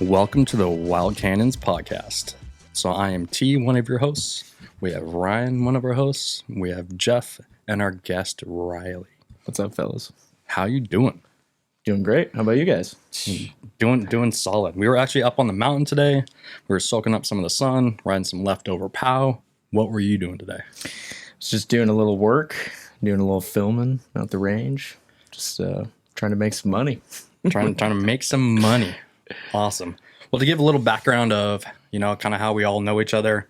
Welcome to the Wild Cannons podcast. So I am T, one of your hosts. We have Ryan, one of our hosts. We have Jeff and our guest Riley. What's up, fellas? How you doing? Doing great. How about you guys? Doing solid. We were actually up on the mountain today. We were soaking up some of the sun, riding some leftover POW. What were you doing today? Was just doing a little work, doing a little filming out the range, just trying to make some money. trying to make some money. Awesome. Well, to give a little background of, kind of how we all know each other.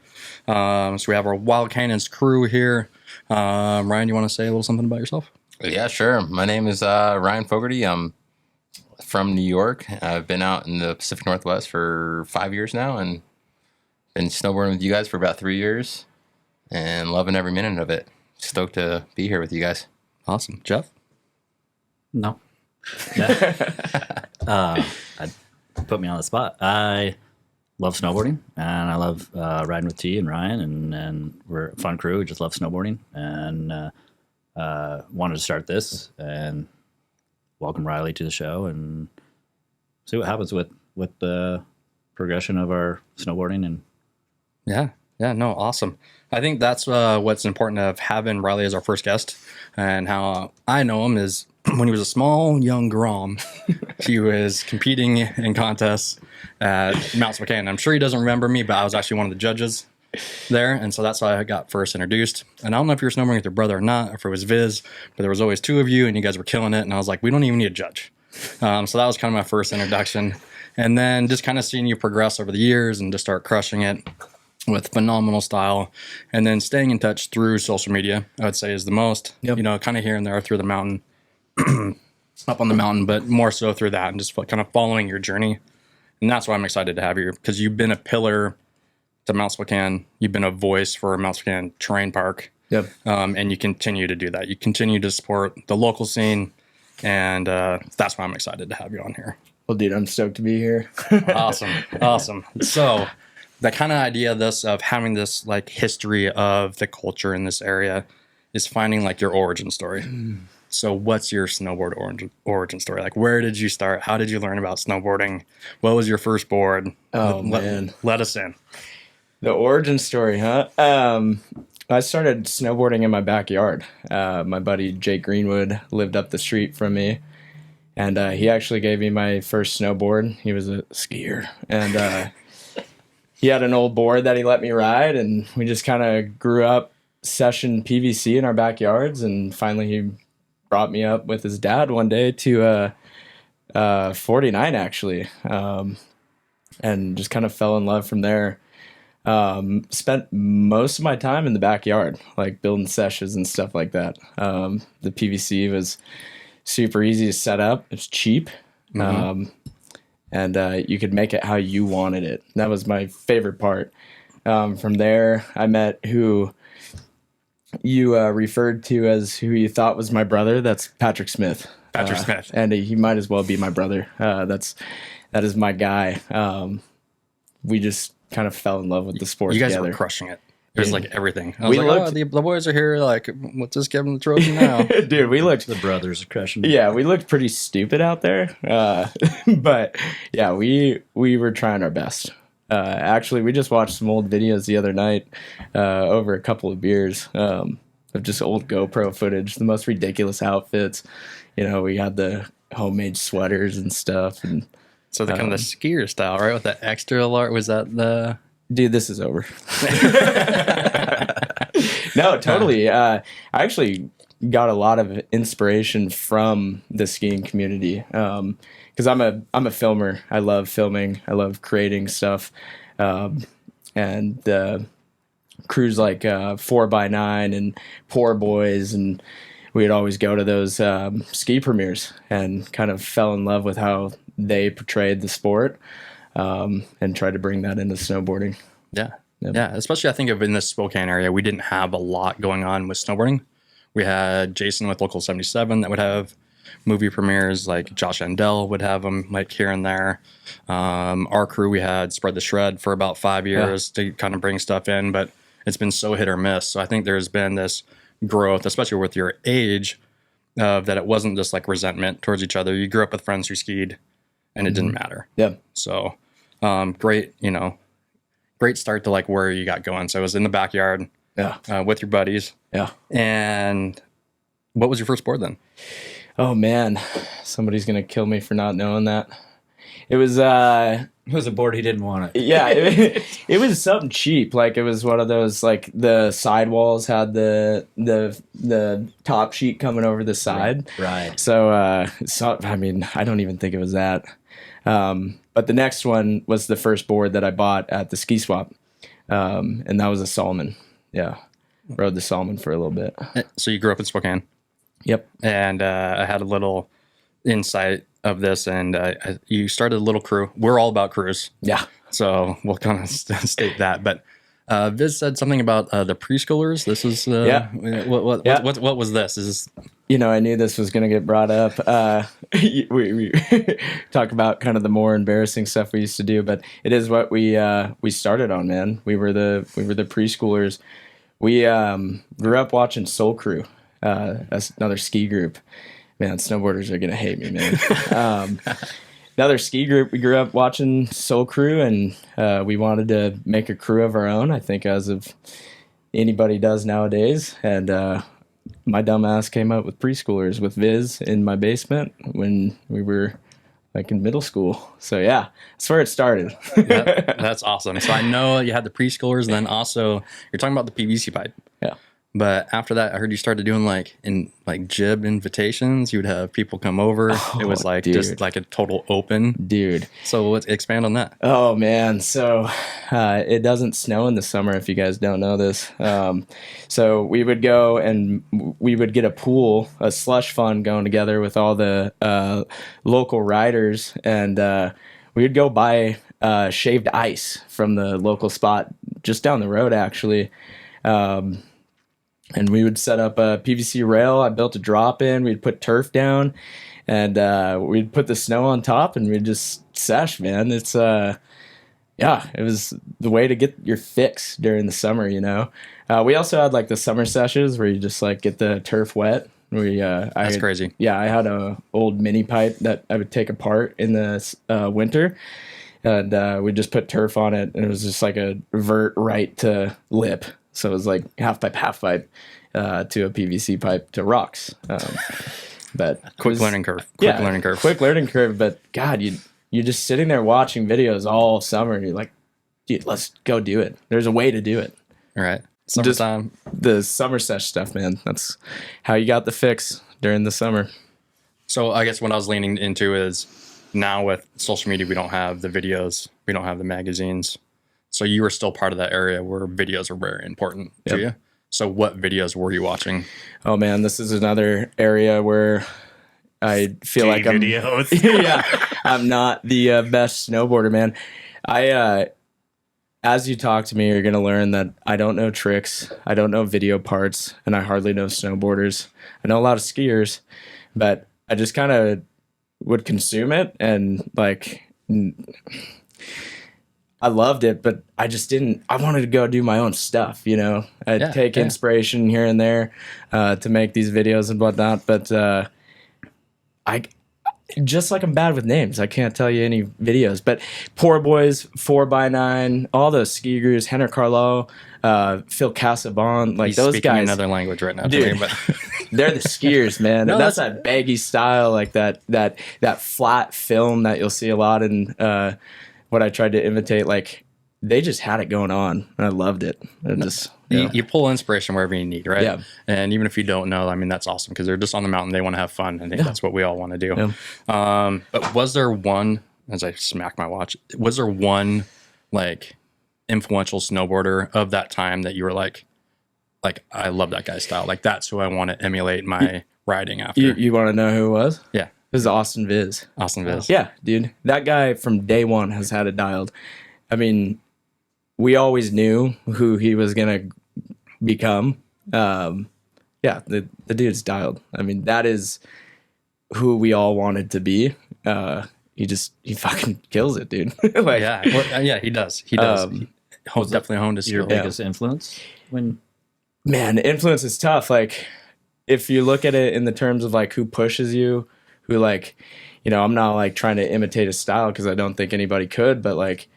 So we have our Wild Cannons crew here. Ryan, you want to say a little something about yourself? Yeah, sure. My name is Ryan Fogarty. I'm from New York. I've been out in the Pacific Northwest for 5 years now and been snowboarding with you guys for about 3 years and loving every minute of it. Stoked to be here with you guys. Awesome. Jeff? No. Put me on the spot. I love snowboarding, and I love riding with T and Ryan, and we're a fun crew. We just love snowboarding, and wanted to start this and welcome Riley to the show and see what happens with the progression of our snowboarding. And awesome. I think that's what's important of having Riley as our first guest, and how I know him is when he was a small young Grom, he was competing in contests at Mount Spokane. I'm sure he doesn't remember me, but I was actually one of the judges there, and so that's how I got first introduced. And I don't know if you were snowboarding with your brother or not, or if it was Viz, but there was always two of you, and you guys were killing it. And I was like, we don't even need a judge. So that was kind of my first introduction, and then just kind of seeing you progress over the years and just start crushing it with phenomenal style, and then staying in touch through social media, I would say is the most. Yep. Kind of here and there through the mountain. Up on the mountain, but more so through that and just kind of following your journey. And that's why I'm excited to have you, because you've been a pillar to Mount Spokane. You've been a voice for Mount Spokane Terrain Park. Yep. And you continue to do that. You continue to support the local scene. And that's why I'm excited to have you on here. Well, dude, I'm stoked to be here. Awesome. So the kind of idea of having this like history of the culture in this area is finding like your origin story. So what's your snowboard origin story? Like, where did you start? How did you learn about snowboarding? What was your first board? Man. Let us in. The origin story, huh? I started snowboarding in my backyard. My buddy Jake Greenwood lived up the street from me, and he actually gave me my first snowboard. He was a skier, and he had an old board that he let me ride, and we just kind of grew up session PVC in our backyards, and finally he brought me up with his dad one day to 49 actually, and just kind of fell in love from there. Spent most of my time in the backyard, like building sessions and stuff like that. The PVC was super easy to set up. It's cheap. And you could make it how you wanted it. That was my favorite part. From there, I met who you referred to as who you thought was my brother. That's Patrick Smith. Smith. And he might as well be my brother. That is my guy. We just kind of fell in love with the sport You guys together. were crushing it. It was like everything. I We was like, looked- the boys are here. Like, let's just give them the trophy now. Dude, we looked... the brothers are crushing. Yeah, we looked pretty stupid out there. But yeah, we were trying our best. Actually, we just watched some old videos the other night over a couple of beers of just old GoPro footage, the most ridiculous outfits. We had the homemade sweaters and stuff. And So the kind of the skier style, right? With the extra large, was that the... dude, this is over. No, totally. I actually got a lot of inspiration from the skiing community. Because I'm a filmer. I love filming. I love creating stuff. And crews like 4x9 and Poor Boys, and we'd always go to those ski premieres and kind of fell in love with how they portrayed the sport, and tried to bring that into snowboarding. Yeah. Yep. Yeah. Especially I think of in the Spokane area, we didn't have a lot going on with snowboarding. We had Jason with Local 77 that would have movie premieres, like Josh Endell would have them like here and there. Our crew, we had Spread the Shred for about 5 years to kind of bring stuff in, but it's been so hit or miss. So I think there's been this growth, especially with your age, that it wasn't just like resentment towards each other. You grew up with friends who skied and it didn't matter. Yeah. So Great, great start to like where you got going. So it was in the backyard with your buddies. Yeah. And what was your first board then? Oh man, somebody's gonna kill me for not knowing that. It was It was a board he didn't want it. yeah, it was something cheap. Like it was one of those, like the sidewalls had the top sheet coming over the side. Right. So I mean, I don't even think it was that. But the next one was the first board that I bought at the ski swap, and that was a Solomon. Yeah, rode the Solomon for a little bit. So you grew up in Spokane. Yep. And I had a little insight of this, and you started a little crew. We're all about crews. Yeah. So we'll kind of state that. But Viz said something about the preschoolers. This is what was this? Is this... I knew this was going to get brought up. We talk about kind of the more embarrassing stuff we used to do, but it is what we started on, man. We were the preschoolers. We grew up watching Soul Crew. That's another ski group. Man, snowboarders are going to hate me, man. Another ski group. We grew up watching Soul Crew, and we wanted to make a crew of our own, I think, as of anybody does nowadays. And my dumb ass came up with preschoolers with Viz in my basement when we were like in middle school. So yeah, that's where it started. That's awesome. So I know you had the preschoolers, and then also you're talking about the PVC pipe. Yeah. But after that, I heard you started doing like jib invitations. You would have people come over. It was like just like a total open. Dude. So let's expand on that. Oh man. So it doesn't snow in the summer if you guys don't know this. So we would go and we would get a pool, a slush fund going together with all the local riders, and we would go buy shaved ice from the local spot just down the road actually. And we would set up a PVC rail. I built a drop in. We'd put turf down, and we'd put the snow on top, and we'd just sesh, man. It's it was the way to get your fix during the summer, We also had like the summer sessions where you just like get the turf wet. That's crazy. Yeah, I had a old mini pipe that I would take apart in the winter, and we'd just put turf on it, and it was just like a vert right to lip. So it was like half pipe to a PVC pipe to rocks. But quick learning curve. Quick learning curve. But God, you're just sitting there watching videos all summer, and you're like, dude, let's go do it. There's a way to do it. All right. Summertime. Just the summer sesh stuff, man. That's how you got the fix during the summer. So I guess what I was leaning into is now with social media, we don't have the videos, we don't have the magazines. So you were still part of that area where videos are very important to you. So what videos were you watching? Oh man, this is another area where I feel like I'm not the best snowboarder, man. As you talk to me, you're gonna learn that I don't know tricks, I don't know video parts, and I hardly know snowboarders. I know a lot of skiers, but I just kind of would consume it, and like I loved it, but I just didn't. I wanted to go do my own stuff, I'd take inspiration here and there to make these videos and whatnot. But I'm bad with names. I can't tell you any videos. But Poor Boys, 4x9, all those ski gurus, Henrik Carlo, Phil Casabon, like He's those speaking guys. Another language right now, dude. to me, but They're the skiers, man. And that's that baggy style, like that flat film that you'll see a lot in. What I tried to imitate, like they just had it going on, and I loved it. You pull inspiration wherever you need, right? Yeah. And even if you don't know, I mean, that's awesome because they're just on the mountain. They want to have fun. I think that's what we all want to do. Yeah. But was there one, as I smack my watch, was there one like influential snowboarder of that time that you were like I love that guy's style. Like that's who I want to emulate my riding after. You want to know who it was? Yeah. This is Austin Viz. Austin Viz. Yeah, dude. That guy from day one has had it dialed. I mean, we always knew who he was going to become. The dude's dialed. I mean, that is who we all wanted to be. He fucking kills it, dude. He does. He does. He definitely honed his skill. Your biggest influence? Man, influence is tough. Like, if you look at it in the terms of like who pushes you, who like, I'm not like trying to imitate his style because I don't think anybody could, but like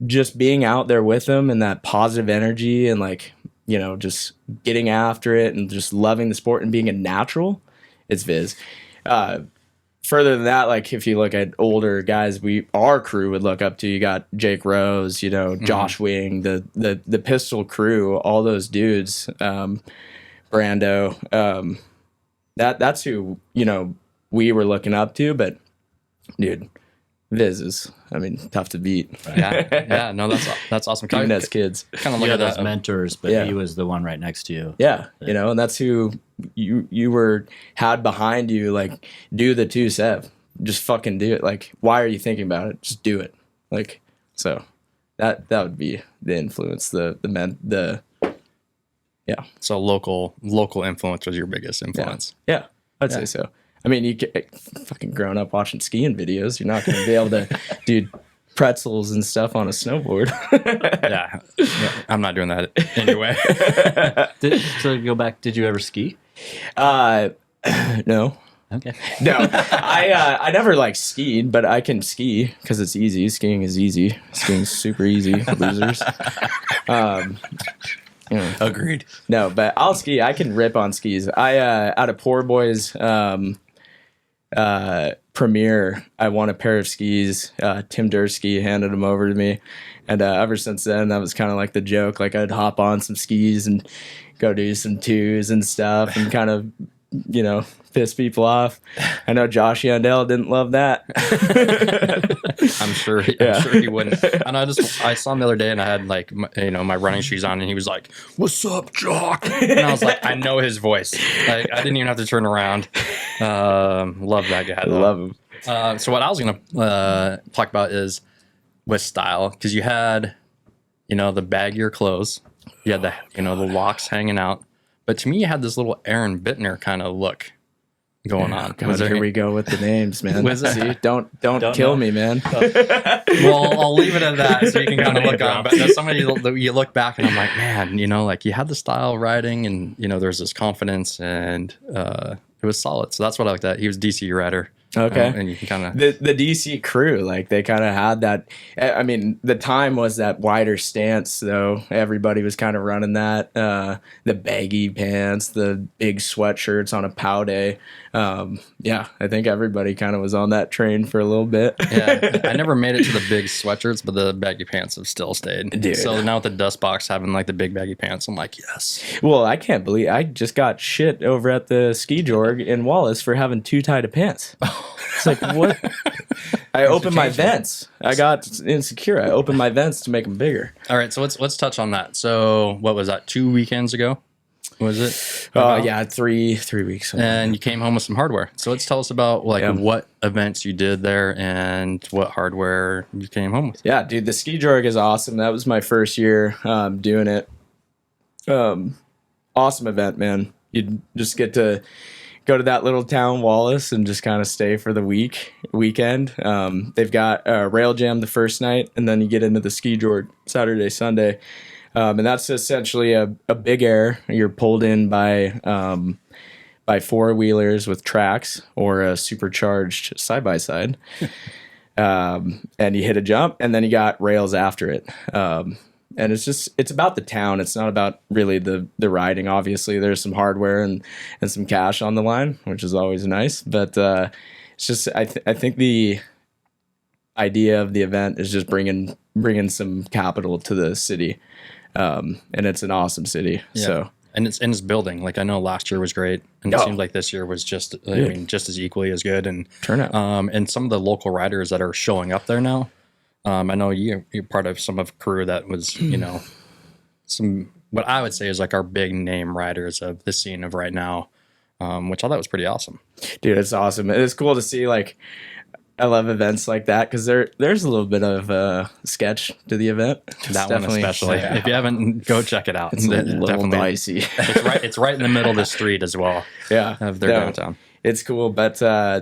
just being out there with him and that positive energy and like, just getting after it and just loving the sport and being a natural, it's Viz. Further than that, like if you look at older guys, our crew would look up to. You got Jake Rose, Josh Wing, the Pistol crew, all those dudes, Brando. That's who we were looking up to. But dude, Viz is, tough to beat. Yeah, no, that's awesome. Even as kids, Kind of You look had at those that. mentors, but he was the one right next to you. yeah, and that's who you had behind you. Like, do the 2-7, just fucking do it. Like, why are you thinking about it? Just do it. Like, so that would be the influence. So local influence was your biggest influence. Yeah, I'd say so. You get fucking grown up watching skiing videos. You're not going to be able to do pretzels and stuff on a snowboard. Yeah, I'm not doing that anyway. So go back, did you ever ski? No. Okay. No, I never like skied, but I can ski because it's easy. Skiing is easy. Skiing's super easy. Losers. Agreed. No, but I'll ski. I can rip on skis. Out of Poor Boys premiere, I won a pair of skis. Tim Dursky handed them over to me, and ever since then, that was kind of like the joke. Like I'd hop on some skis and go do some twos and stuff, and kind of piss people off. I know Josh Yandell didn't love that. I'm sure he wouldn't. And I saw him the other day, and I had like my running shoes on, and he was like, "What's up, Jock?" And I was like, I know his voice. Like I didn't even have to turn around. Love that guy. I love him. So what I was gonna talk about is with style, because you had the baggier clothes, you had the locks hanging out, but to me you had this little Aaron Bittner kind of look going on. God, here we go with the names, man. Was it? See, don't kill me, man. Well, I'll leave it at that so you can kind of look on. But there's somebody you look back and I'm like, man, like you had the style riding and there's this confidence and it was solid. So that's what I liked. That he was DC rider. Okay. And you can kind of the DC crew, like they kind of had that. The time was that wider stance, though. Everybody was kind of running that. The baggy pants, the big sweatshirts on a pow day. I think everybody kind of was on that train for a little bit. Yeah, I never made it to the big sweatshirts, but the baggy pants have still stayed. Dude. So now with the dust box having like the big baggy pants, I'm like, yes. Well, I can't believe I just got shit over at the ski jorg in Wallace for having too tight of pants. It's like, what? I opened my vents. I got insecure. I opened my vents to make them bigger. All right, so let's touch on that. So what was that? 2 weekends ago? Was it? Yeah, 3 weeks. And you came home with some hardware. So let's tell us about what events you did there and what hardware you came home with. Yeah, dude, the ski jorg is awesome. That was my first year doing it. Awesome event, man. You just get to go to that little town, Wallace, and just kind of stay for the weekend. They've got rail jam the first night, and then you get into the ski jorg Saturday, Sunday. And that's essentially a big air. You're pulled in by four-wheelers with tracks or a supercharged side-by-side. And you hit a jump, and then you got rails after it. And it's about the town. It's not about really the riding. Obviously, there's some hardware and some cash on the line, which is always nice. But it's just I think the idea of the event is just bringing some capital to the city. And it's an awesome city. Yeah. So and it's building. Like I know last year was great, and it seems like this year was just just as equally as good. And turnout. And some of the local riders that are showing up there now. I know you're part of some of crew that was some what I would say is like our big name riders of the scene of right now, which I thought was pretty awesome. Dude, it's awesome. It's cool to see. Like I love events like that because there's a little bit of sketch to the event. That one especially. Yeah. If you haven't, go check it out. It's a little dicey. It's right in the middle of the street as well. Yeah, of their downtown. It's cool, but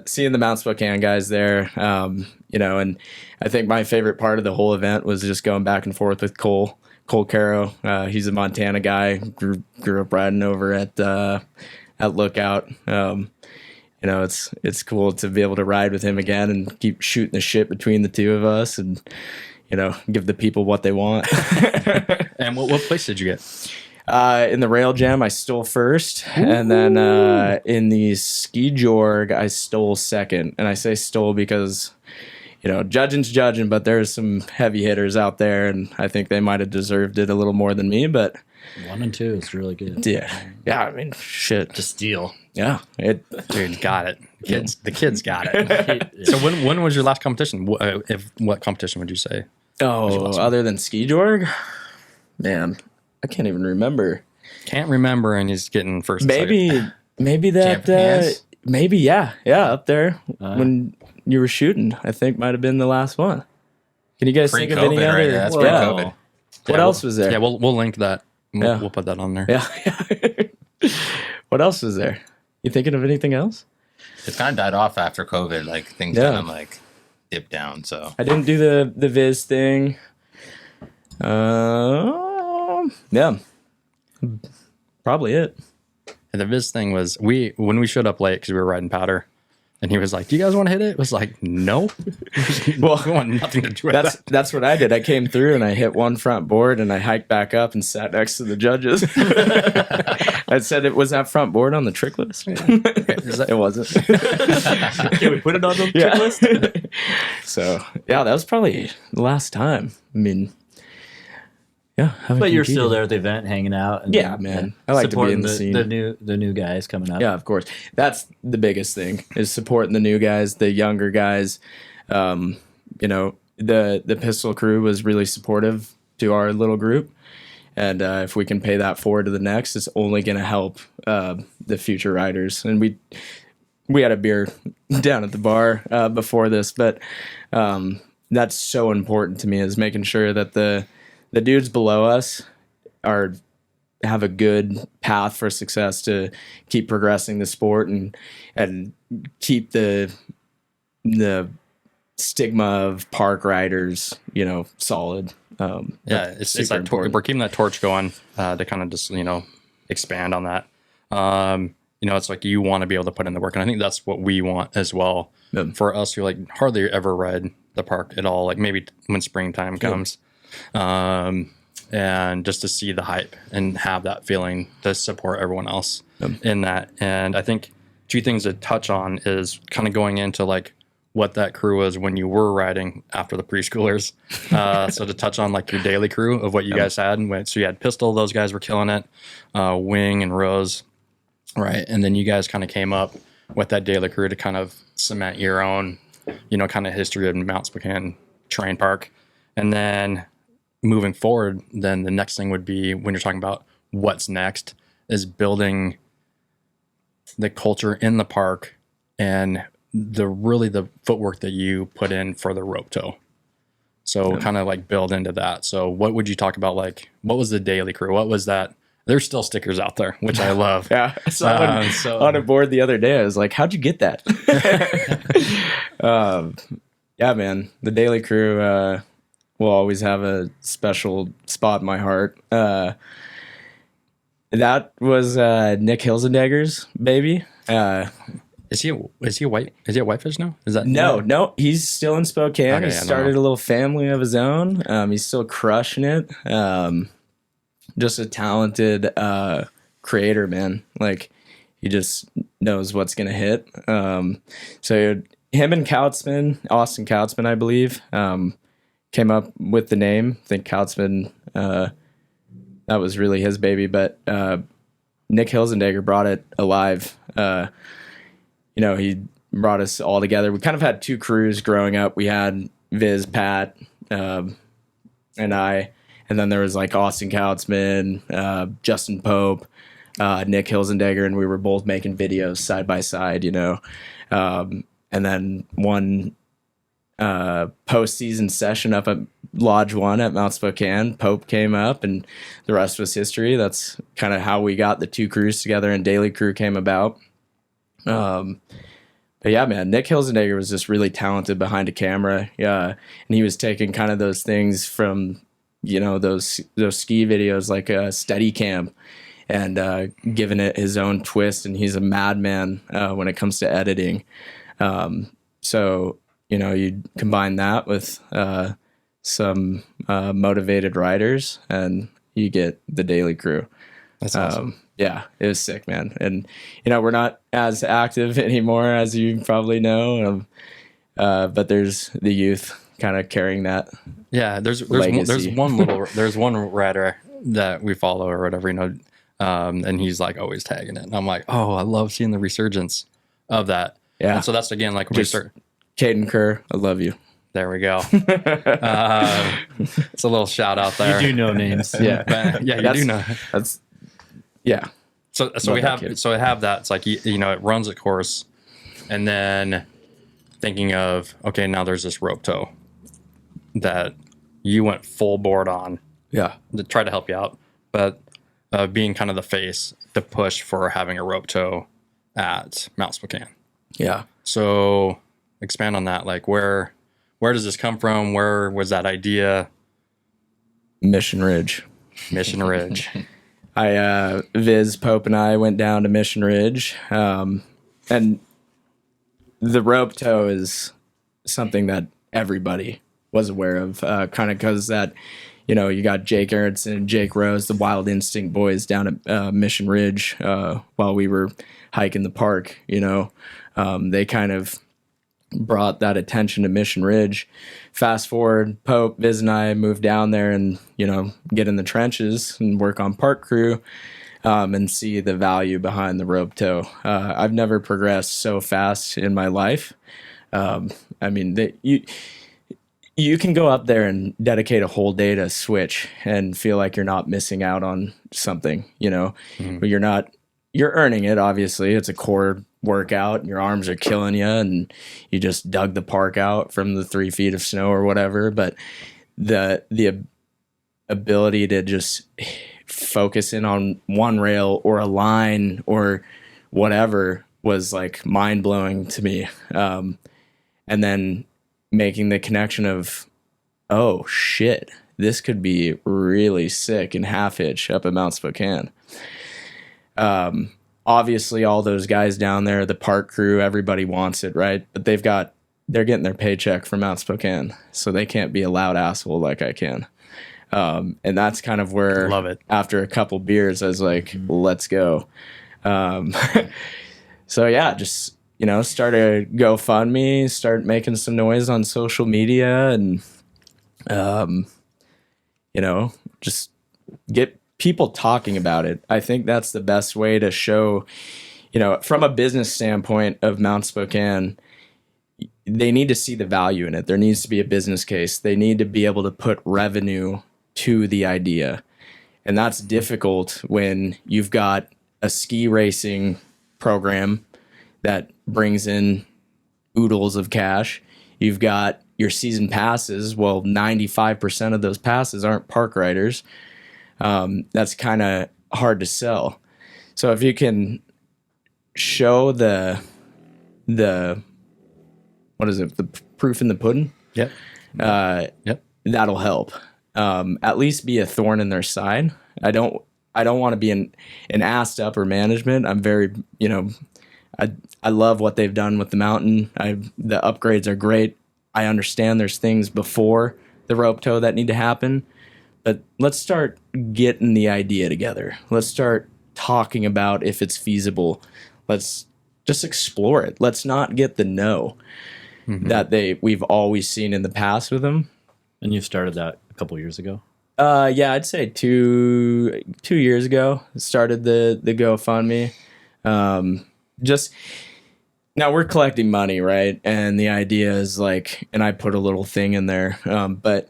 seeing the Mount Spokane guys there, and I think my favorite part of the whole event was just going back and forth with Cole Caro. He's a Montana guy, grew up riding over at Lookout. it's cool to be able to ride with him again and keep shooting the shit between the two of us, and give the people what they want. And what place did you get? In the rail jam, I stole first, and then in the ski jorg, I stole second. And I say stole because judging's judging, but there's some heavy hitters out there, and I think they might have deserved it a little more than me. But 1 and 2 is really good. yeah. I mean, shit. To steal. Yeah, Dude, got it. The kids got it. So when was your last competition? What competition would you say? Oh, other than ski jorg, man, I can't even remember. Can't remember, and he's getting first. Maybe that. Maybe yeah, up there when you were shooting. I think might have been the last one. Can you guys think of any other? Right? That's pre-COVID. What else was there? Yeah, we'll link that. We'll put that on there. Yeah. What else was there? You thinking of anything else? It's kind of died off after COVID. Like things kind of like dipped down. So I didn't do the Viz thing. Yeah, probably it. And the Viz thing was when we showed up late because we were riding powder, and he was like, "Do you guys want to hit it?" It was like, "No." Well, we want nothing to do with that. That's what I did. I came through and I hit one front board and I hiked back up and sat next to the judges. I said, "It was that front board on the trick list." It wasn't. Can we put it on the trick list? So yeah, that was probably the last time. I mean, yeah. But you're still there at the event, hanging out. And, yeah, man. I like to be in the scene. The new guys coming up. Yeah, of course. That's the biggest thing, is supporting the new guys, the younger guys. The pistol crew was really supportive to our little group. And if we can pay that forward to the next, it's only going to help the future riders. And we had a beer down at the bar before this, but that's so important to me, is making sure that the dudes below us have a good path for success to keep progressing the sport and keep the stigma of park riders, solid. It's like we're keeping that torch going to kind of just expand on that. It's like you want to be able to put in the work, and I think that's what we want as well. Yeah. For us who like hardly ever ride the park at all, like maybe when springtime comes. And just to see the hype and have that feeling to support everyone else in that. And I think 2 things to touch on is kind of going into like what that crew was when you were riding after the preschoolers. So to touch on like your daily crew of what you guys had. So you had Pistol, those guys were killing it. Wing and Rose, right? And then you guys kind of came up with that daily crew to kind of cement your own, kind of history of Mount Spokane Terrain Park. And then moving forward, then the next thing would be, when you're talking about what's next, is building the culture in the park and the footwork that you put in for the rope tow. So kind of like build into that. So what would you talk about? Like, what was the daily crew? What was that? There's still stickers out there, which I love. Yeah. On a board the other day, I was like, how'd you get that? Yeah, man, the daily crew, will always have a special spot in my heart. That was Nick Hilzendegger's baby. Is he a Whitefish now? Is that no? He's still in Spokane. Okay, he started a little family of his own. He's still crushing it. Just a talented creator, man. Like, he just knows what's gonna hit. So him and Austin Kautzman, I believe, came up with the name. I think Kautzman, that was really his baby, but Nick Hilzendegger brought it alive. He brought us all together. We kind of had 2 crews growing up. We had Viz, Pat, and I, and then there was like Austin Kautzman, Justin Pope, Nick Hilzendegger, and we were both making videos side by side, and then one postseason session up at Lodge 1 at Mount Spokane, Pope came up, and the rest was history. That's kind of how we got the 2 crews together, and Daily Crew came about. But yeah, man, Nick Hilzendegger was just really talented behind a camera. Yeah, and he was taking kind of those things from, those ski videos like a Steadicam, and giving it his own twist. And he's a madman when it comes to editing. So, you combine that with some motivated writers, and you get the Daily Crew. That's awesome. Yeah, it was sick, man. And, we're not as active anymore, as you probably know. But there's the youth kind of carrying that. Yeah, there's legacy. there's one writer that we follow or whatever, and he's like always tagging it. And I'm like, oh, I love seeing the resurgence of that. Yeah. And so that's again, like when we start. Caden Kerr, I love you. There we go. It's a little shout out there. You do know names. Yeah. But, yeah, you do know. That's, yeah. So we have that. It's like, it runs its course, and then thinking of, okay, now there's this rope tow that you went full board on. Yeah. To try to help you out, but being kind of the face to push for having a rope tow at Mount Spokane. Yeah. So expand on that. Like where does this come from? Where was that idea? Mission Ridge. Viz Pope and I went down to Mission Ridge, and the rope tow is something that everybody was aware of, kind of because that, you got Jake Aronson and Jake Rose, the Wild Instinct boys down at Mission Ridge while we were hiking the park. They kind of brought that attention to Mission Ridge. Fast forward, Pope, Viz, and I moved down there and, get in the trenches and work on park crew and see the value behind the rope tow. I've never progressed so fast in my life. You can go up there and dedicate a whole day to switch and feel like you're not missing out on something, but you're earning it. Obviously it's a core workout and your arms are killing you and you just dug the park out from the 3 feet of snow or whatever. But the ability to just focus in on one rail or a line or whatever was like mind blowing to me. And then making the connection of, oh shit, this could be really sick in half hitch up at Mount Spokane. Obviously all those guys down there, the park crew, everybody wants it, right? But they're getting their paycheck from Mount Spokane, so they can't be a loud asshole like I can. And that's kind of where, love it. After a couple beers, I was like, let's go. So yeah, just, start a GoFundMe, start making some noise on social media and, just get people talking about it. I think that's the best way to show, from a business standpoint of Mount Spokane, they need to see the value in it. There needs to be a business case. They need to be able to put revenue to the idea. And that's difficult when you've got a ski racing program that brings in oodles of cash. You've got your season passes. Well, 95% of those passes aren't park riders. That's kind of hard to sell. So if you can show the what is it? The proof in the pudding. Yep. That'll help. At least be a thorn in their side. I don't want to be an ass to upper management. I'm very, I love what they've done with the mountain. The upgrades are great. I understand there's things before the rope tow that need to happen, but let's start getting the idea together. Let's start talking about if it's feasible. Let's just explore it. Let's not get the no that we've always seen in the past with them. And you started that a couple years ago? Yeah, I'd say two years ago started the GoFundMe. Just now we're collecting money, right? And the idea is like, and I put a little thing in there, but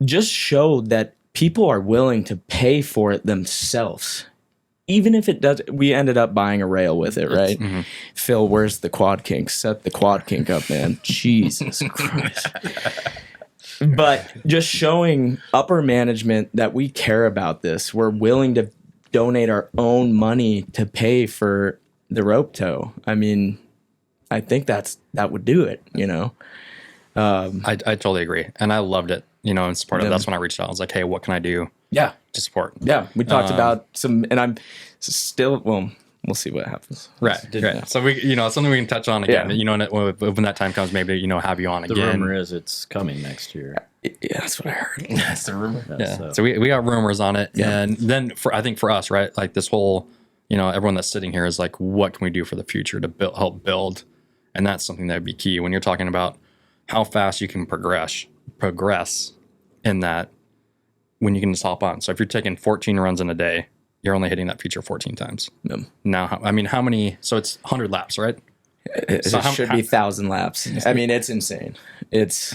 just show that people are willing to pay for it themselves. Even if it does, we ended up buying a rail with it, right? Mm-hmm. Phil, where's the quad kink? Set the quad kink up, man. Jesus Christ. But just showing upper management that we care about this. We're willing to donate our own money to pay for the rope tow. I mean, I think that would do it, I totally agree. And I loved it. And it's part of that's when I reached out. I was like, hey, what can I do? Yeah. to support. Yeah. We talked about some, and I'm still, well, we'll see what happens. Right. So we, it's something we can touch on again. Yeah. When that time comes, maybe have you on The again. rumor is it's coming next year. Yeah, that's what I heard. That's the rumor. Yeah. So we got rumors on it, and then I think for us, right, like this whole, everyone that's sitting here is like, what can we do for the future to help build, and that's something that would be key when you're talking about how fast you can progress in that when you can just hop on. So if you're taking 14 runs in a day, you're only hitting that feature 14 times. Yep. Now, how many? So it's 100 laps, right? It So should be 1,000 laps. I mean, it's insane. It's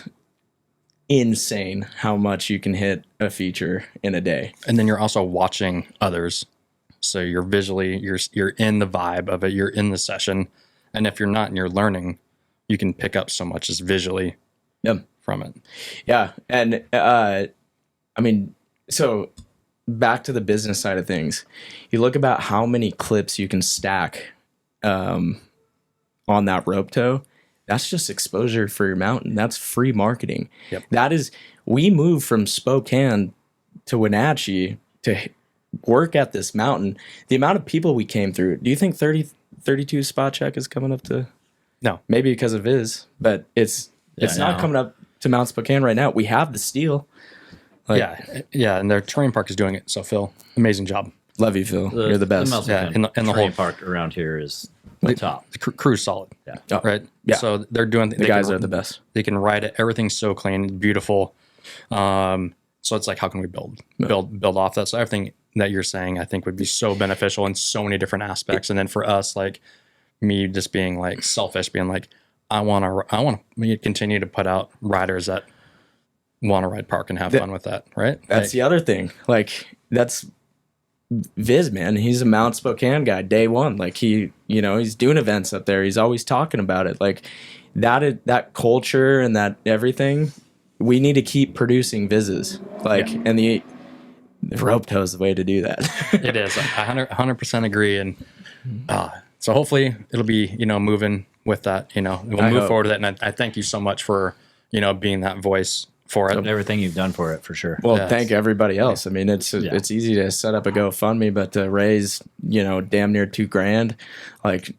insane how much you can hit a feature in a day. And then you're also watching others, so you're visually you're in the vibe of it. You're in the session, and if you're not and you're learning, you can pick up so much just visually from it. Yeah, and I mean, so back to the business side of things, you look about how many clips you can stack on that rope tow. That's just exposure for your mountain. That's free marketing. Yep. That is, we moved from Spokane to Wenatchee to work at this mountain. The amount of people we came through, do you think 32 spot check is coming up to? No. Maybe because of Viz, but it's not coming up to Mount Spokane right now. We have the steel. And their terrain park is doing it. So Phil, amazing job. Love you, Phil. You're the best. In the terrain whole park around here is the top. The crew's solid. Oh, Right. yeah. So they're doing. The guys are the best. They can ride it. Everything's so clean, beautiful. So it's like, how can we build off that? So everything that you're saying, I think, would be so beneficial in so many different aspects. And then for us, like me, just being like selfish, being like, I want to continue to put out riders that want to ride park and have fun with that. Right. That's the other thing. Like that's Viz, man. He's a Mount Spokane guy, day one. Like he's doing events up there. He's always talking about it. Like that culture and that everything. We need to keep producing Vizes. And the rope tow is the way to do that. It is. I 100% agree. And so hopefully it'll be, moving with that, we'll move forward with that. And I thank you so much for, being that voice for it. Everything you've done for it, for sure. Well, thank everybody else. I mean, it's easy to set up a GoFundMe, but to raise, damn near $2,000, like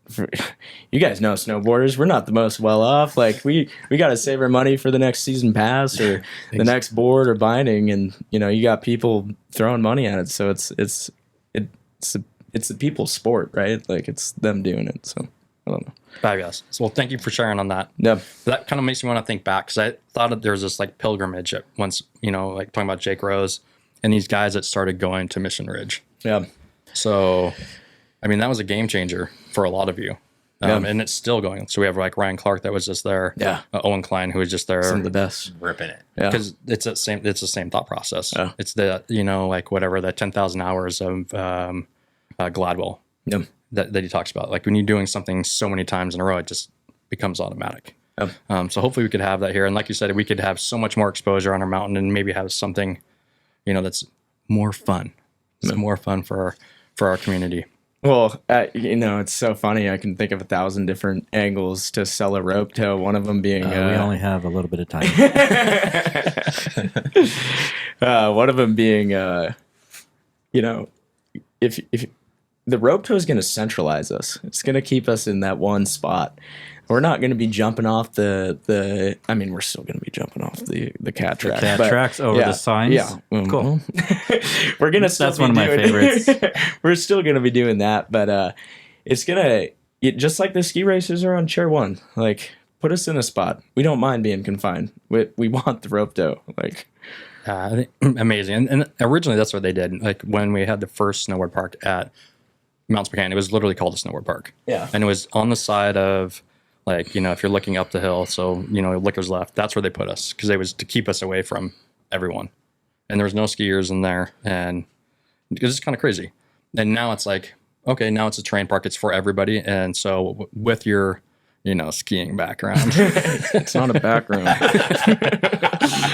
you guys know, snowboarders, we're not the most well off. Like we got to save our money for the next season pass or the next board or binding, and you got people throwing money at it. So it's the people's sport, right? Like it's them doing it. So I don't know. Fabulous. So, well, thank you for sharing on that. Yeah. That kind of makes me want to think back, because I thought that there was this like pilgrimage at once, like talking about Jake Rose and these guys that started going to Mission Ridge. Yeah. So, I mean, that was a game changer for a lot of you. And it's still going. So we have like Ryan Clark that was just there. Yeah. Owen Klein, who was just there. Some of the best. Ripping it. Yeah. Because it's the same thought process. Yeah. It's the, like whatever, the 10,000 hours of Gladwell. Yeah. That he talks about. Like when you're doing something so many times in a row, it just becomes automatic. Yep. So hopefully we could have that here. And like you said, we could have so much more exposure on our mountain and maybe have something, that's more fun. It's more fun for our community. Well, it's so funny. I can think of 1,000 different angles to sell a rope tow. One of them being we only have a little bit of time. One of them being, if the rope tow is going to centralize us, it's going to keep us in that one spot. We're not going to be jumping off the. I mean, we're still going to be jumping off the cat track. Cat tracks over the signs. Yeah, Cool. We're gonna. That's one of my favorites. We're still going to be doing that, but it's gonna just like the ski racers are on chair one. Like, put us in a spot. We don't mind being confined. We want the rope tow. Like. I think, amazing. And originally that's what they did. Like when we had the first snowboard park at Mount Spokane, it was literally called a snowboard park. Yeah. And it was on the side of, like, if you're looking up the hill, so, Licker's left, that's where they put us, because it was to keep us away from everyone. And there was no skiers in there, and it was just kind of crazy. And now it's like, okay, now it's a terrain park, it's for everybody. And so with your, skiing background. It's not a background.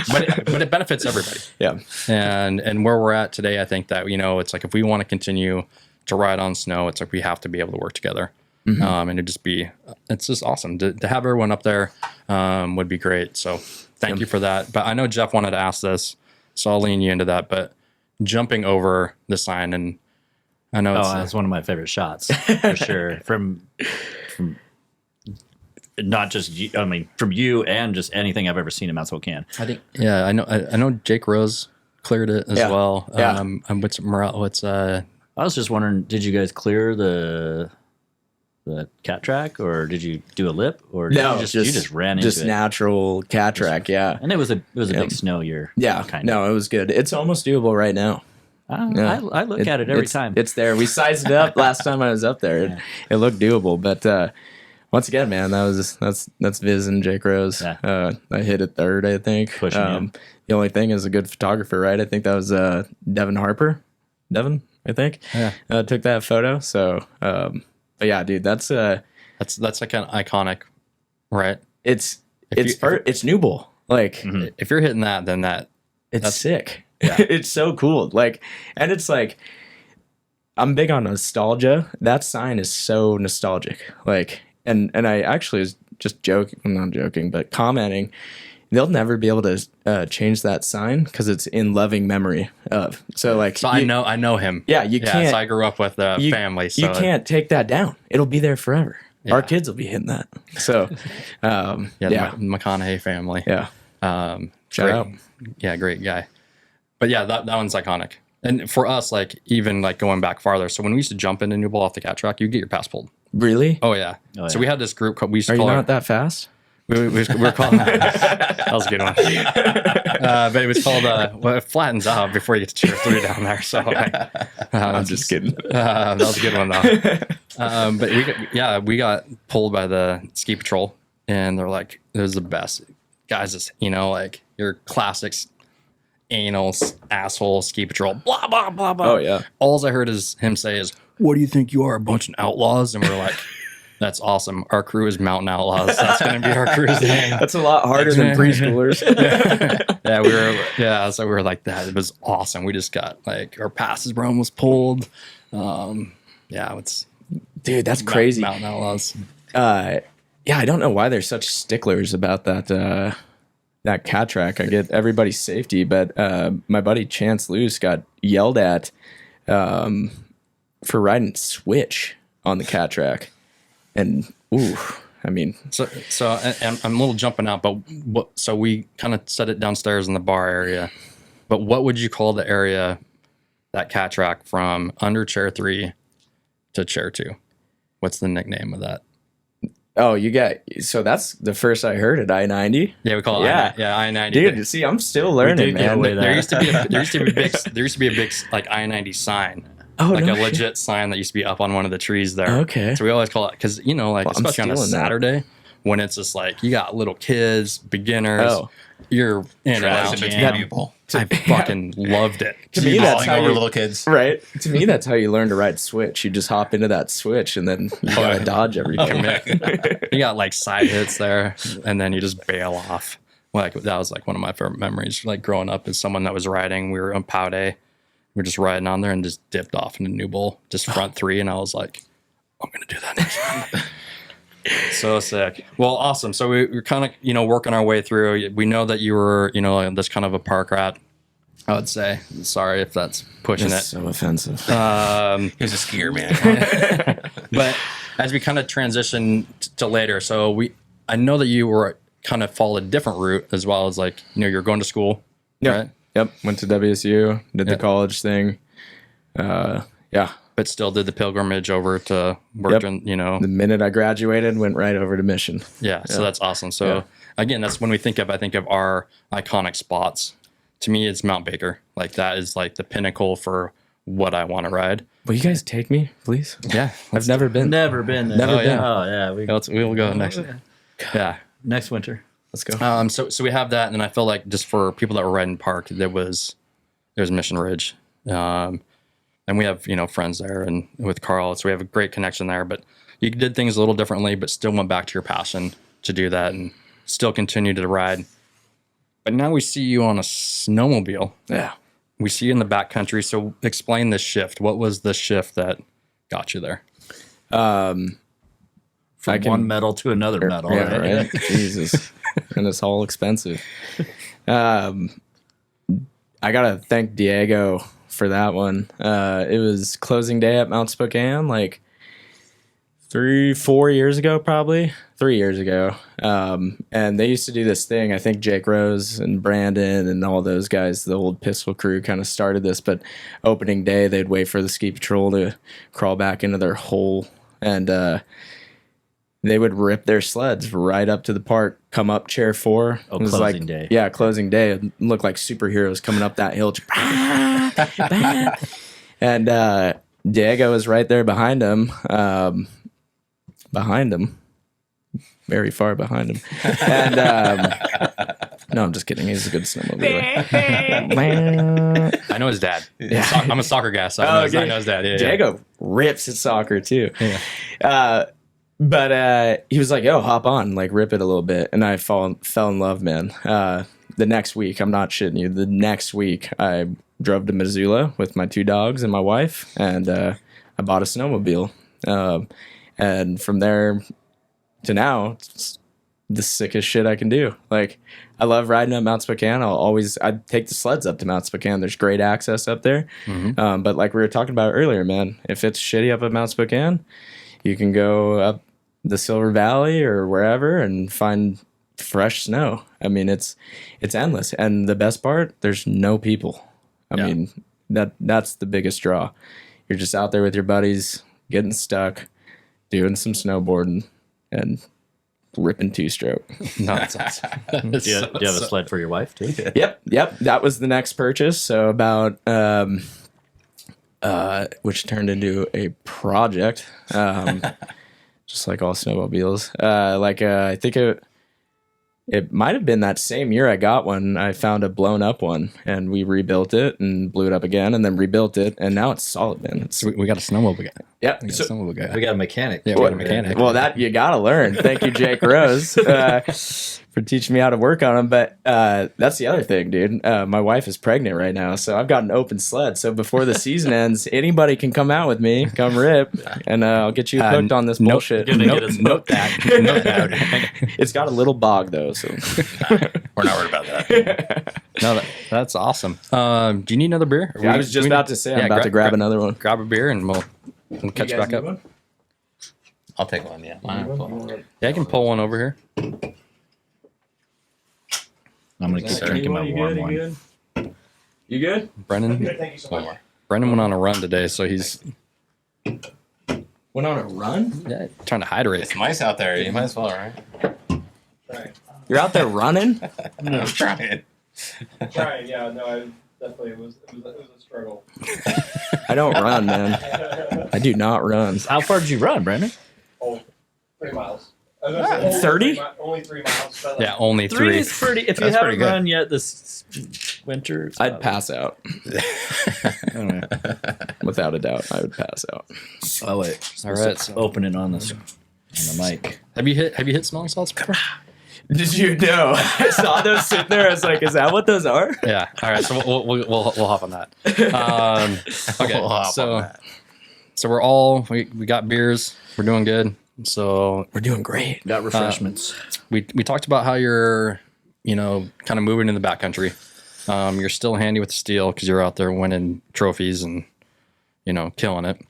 but it benefits everybody. Yeah. And where we're at today, I think that, it's like if we want to continue to ride on snow, it's like we have to be able to work together. Mm-hmm. And it's just awesome to have everyone up there would be great. So thank you for that. But I know Jeff wanted to ask this, so I'll lean you into that. But jumping over the sign, and I know That's one of my favorite shots for sure. From not just you, I mean from you and just anything I've ever seen in Mount Spokane. I think yeah, I know Jake Rose cleared it as Yeah. well. Yeah. What's I was just wondering, did you guys clear the cat track, or did you do a lip, or did you just ran into just it? natural cat track. Yeah. And it was a big snow year. Yeah. kind of. No, it was good. It's almost doable right now. Yeah. I look at it every it's, time. It's there. We sized it up last time I was up there. It looked doable, but once again, man, that's Viz and Jake Rose. Yeah. I hit it third, I think. Pushing you. The only thing is a good photographer, right? I think that was Devin Harper. Devin, I think. Yeah. Took that photo. So, but yeah, dude, that's like an iconic, right? it's Newble. Like If you're hitting that, then it's sick. It's so cool. Like, and it's like, I'm big on nostalgia. That sign is so nostalgic. Like, and I actually was just joking. I'm not joking, but commenting. They'll never be able to change that sign because it's in loving memory of. So like, I know him. Yeah, you can't. So I grew up with a family. So you can't take that down. It'll be there forever. Yeah. Our kids will be hitting that. So, the McConaughey family. yeah. Shout Great. out. Yeah, great guy. But yeah, that one's iconic. And for us, like even like going back farther. So when we used to jump into New Ball off the cat track, you get your pass pulled. Really? Oh yeah. Oh, So yeah. we had this group called. We used to Are you call not that fast? We were calling that was a good one. But it was called it flattens out before you get to cheer through down there. So I'm just kidding. that was a good one though. But we got pulled by the ski patrol, and they're like, "It was the best, guys. It's, like your classics, anal asshole ski patrol, blah blah blah blah." Oh yeah. All I heard him say is, "What do you think you are, a bunch of outlaws?" And we're like, "That's awesome. Our crew is Mountain Outlaws. That's going to be our crew's name." That's a lot harder than preschoolers. So we were like that. It was awesome. We just got like our passes were almost pulled. It's Dude, that's crazy. Mountain Outlaws. I don't know why they're such sticklers about that cat track. I get everybody's safety, but my buddy Chance Luce got yelled at for riding switch on the cat track. And I mean, So and I'm a little jumping out, but so we kind of set it downstairs in the bar area. But what would you call the area, that cat track from under chair 3 to chair 2? What's the nickname of that? so that's the first I heard at I-90. Yeah, we call it I-90. Dude, see, I'm still learning, did get man. away There used to be a big like I-90 sign. Oh, Like no a legit sign that used to be up on one of the trees there. Okay. So we always call it, because, I'm especially on a stealing that. Saturday, when it's just like, you got little kids, beginners, Oh. you're in and out. between jam. people. I fucking loved it. To me, that's Falling how over you, little kids. right? To me, that's how you learn to ride switch. You just hop into that switch, and then you gotta dodge everything. You got like side hits there, and then you just bail off. Like that was like one of my favorite memories. Like growing up as someone that was riding, we were on Pow Day. We were just riding on there and just dipped off into New Bull, just front 3. And I was like, I'm going to do that next time. So sick. Well, awesome. So we're kind of, working our way through. We know that you were, this kind of a park rat, I would say. Sorry if that's pushing That's it. so offensive. He was a skier, man. But as we kind of transition to later, so I know that you were kind of followed a different route as well as like, you're going to school, right? Yep. Went to WSU, did the college thing. But still did the pilgrimage over to work in, The minute I graduated, went right over to Mission. Yeah, so that's awesome. So again, that's when I think of our iconic spots. To me, it's Mount Baker. Like that is like the pinnacle for what I want to ride. Will you guys take me, please? Yeah, I've never been. Never been there. Never been. Oh yeah, we will go next. Yeah. next winter. Let's go. So we have that, and I feel like just for people that were riding park, there's Mission Ridge, and we have friends there, and with Carl, so we have a great connection there. But you did things a little differently, but still went back to your passion to do that, and still continue to ride. But now we see you on a snowmobile. Yeah. We see you in the backcountry. So explain this shift. What was the shift that got you there? From one medal to another medal. Yeah, right? right. Jesus. And it's all expensive. I gotta thank Diego for that one. It was closing day at Mount Spokane, like 4 years ago, probably 3 years ago. And they used to do this thing. I think Jake Rose and Brandon and all those guys, the old pistol crew, kind of started this. But opening day, they'd wait for the ski patrol to crawl back into their hole, and they would rip their sleds right up to the park, come up chair 4. Oh, it was closing like, day. Yeah, closing day. It looked like superheroes coming up that hill. And Diego was right there behind him. Very far behind him. And no, I'm just kidding. He's a good snowmobiler. I know his dad. Yeah. I'm a soccer guy, so I know his dad. Yeah, Diego rips at soccer too. Yeah. But he was like, "Yo, hop on, like rip it a little bit," and I fell in love, man. The next week, I'm not shitting you. The next week, I drove to Missoula with my 2 dogs and my wife, and I bought a snowmobile. And from there to now, it's the sickest shit I can do. Like, I love riding up Mount Spokane. I'd take the sleds up to Mount Spokane. There's great access up there. Mm-hmm. But like we were talking about earlier, man, if it's shitty up at Mount Spokane, you can go up the Silver Valley or wherever and find fresh snow. I mean, it's endless. And the best part, there's no people. I mean, that's the biggest draw. You're just out there with your buddies, getting stuck, doing some snowboarding, and ripping 2-stroke. No, that's awesome. Do you have a sled for your wife too? Yep. That was the next purchase. So about which turned into a project. Just like all snowmobiles. I think it might have been that same year I got one. I found a blown up one, and we rebuilt it and blew it up again, and then rebuilt it, and now it's solid, man. We got a snowmobile guy. Yeah. We got a snowmobile guy. We got a mechanic. Yeah, we got a mechanic. Well, that you gotta learn. Thank you, Jake Rose, for teaching me how to work on them. But that's the other thing, dude. My wife is pregnant right now, so I've got an open sled. So before the season ends, anybody can come out with me, come rip, and I'll get you hooked on this bullshit. Note that. It's got a little bog though, so We're not worried about that. No, that's awesome. Do you need another beer? I was just about to say I'm about to grab another one. Grab a beer and we'll catch back up. One? I'll take one. Yeah. Yeah, I can pull one over here. I'm gonna keep drinking my warm one. You good? Brendan. Thank you so One much. more. Brendan went on a run today, so he's Went on a run? trying to hydrate. It's nice out there. You might as well, right? Trying. You're out there running? I'm trying. Trying, yeah, no, I definitely it was a struggle. I don't run, man. I do not run. How far did you run, Brandon? Oh, 3 miles. I was gonna say 30? Only 3 miles. But Yeah, only 3 3. is pretty. If you That's haven't pretty good. run yet this winter, it's I'd about- pass out. Anyway. Without a doubt, I would pass out. Oh wait! All right. So Open it on the mic. have you hit smelling salts before? Did you know? I saw those sitting there. I was like, is that what those are? Yeah. All right. So we'll hop on that. Okay. We'll hop on so that. so we're all we got beers. We're doing good. So We're doing great. Got refreshments. we talked about how you're kind of moving in the backcountry. You're still handy with the steel because you're out there winning trophies and killing it.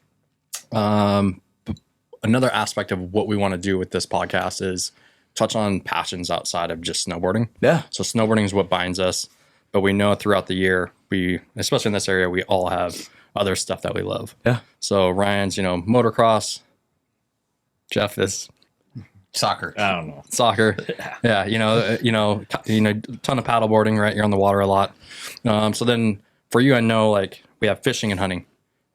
But another aspect of what we want to do with this podcast is touch on passions outside of just snowboarding. Yeah. So snowboarding is what binds us, but we know throughout the year, especially in this area, we all have other stuff that we love. Yeah. So Ryan's, motocross. Jeff is Soccer. I don't know. soccer. Yeah. Ton of paddle boarding, right? You're on the water a lot. So then for you, I know like we have fishing and hunting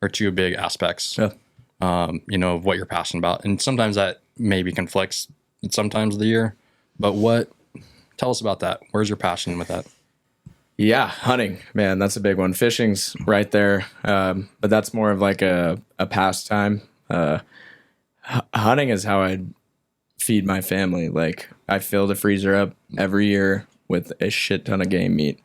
are 2 big aspects, Yeah. of what you're passionate about. And sometimes that maybe conflicts at some times of the year, but tell us about that. Where's your passion with that? Yeah, hunting, man, that's a big one. Fishing's right there, but that's more of like a pastime. Hunting is how I feed my family. Like I fill the freezer up every year with a shit ton of game meat.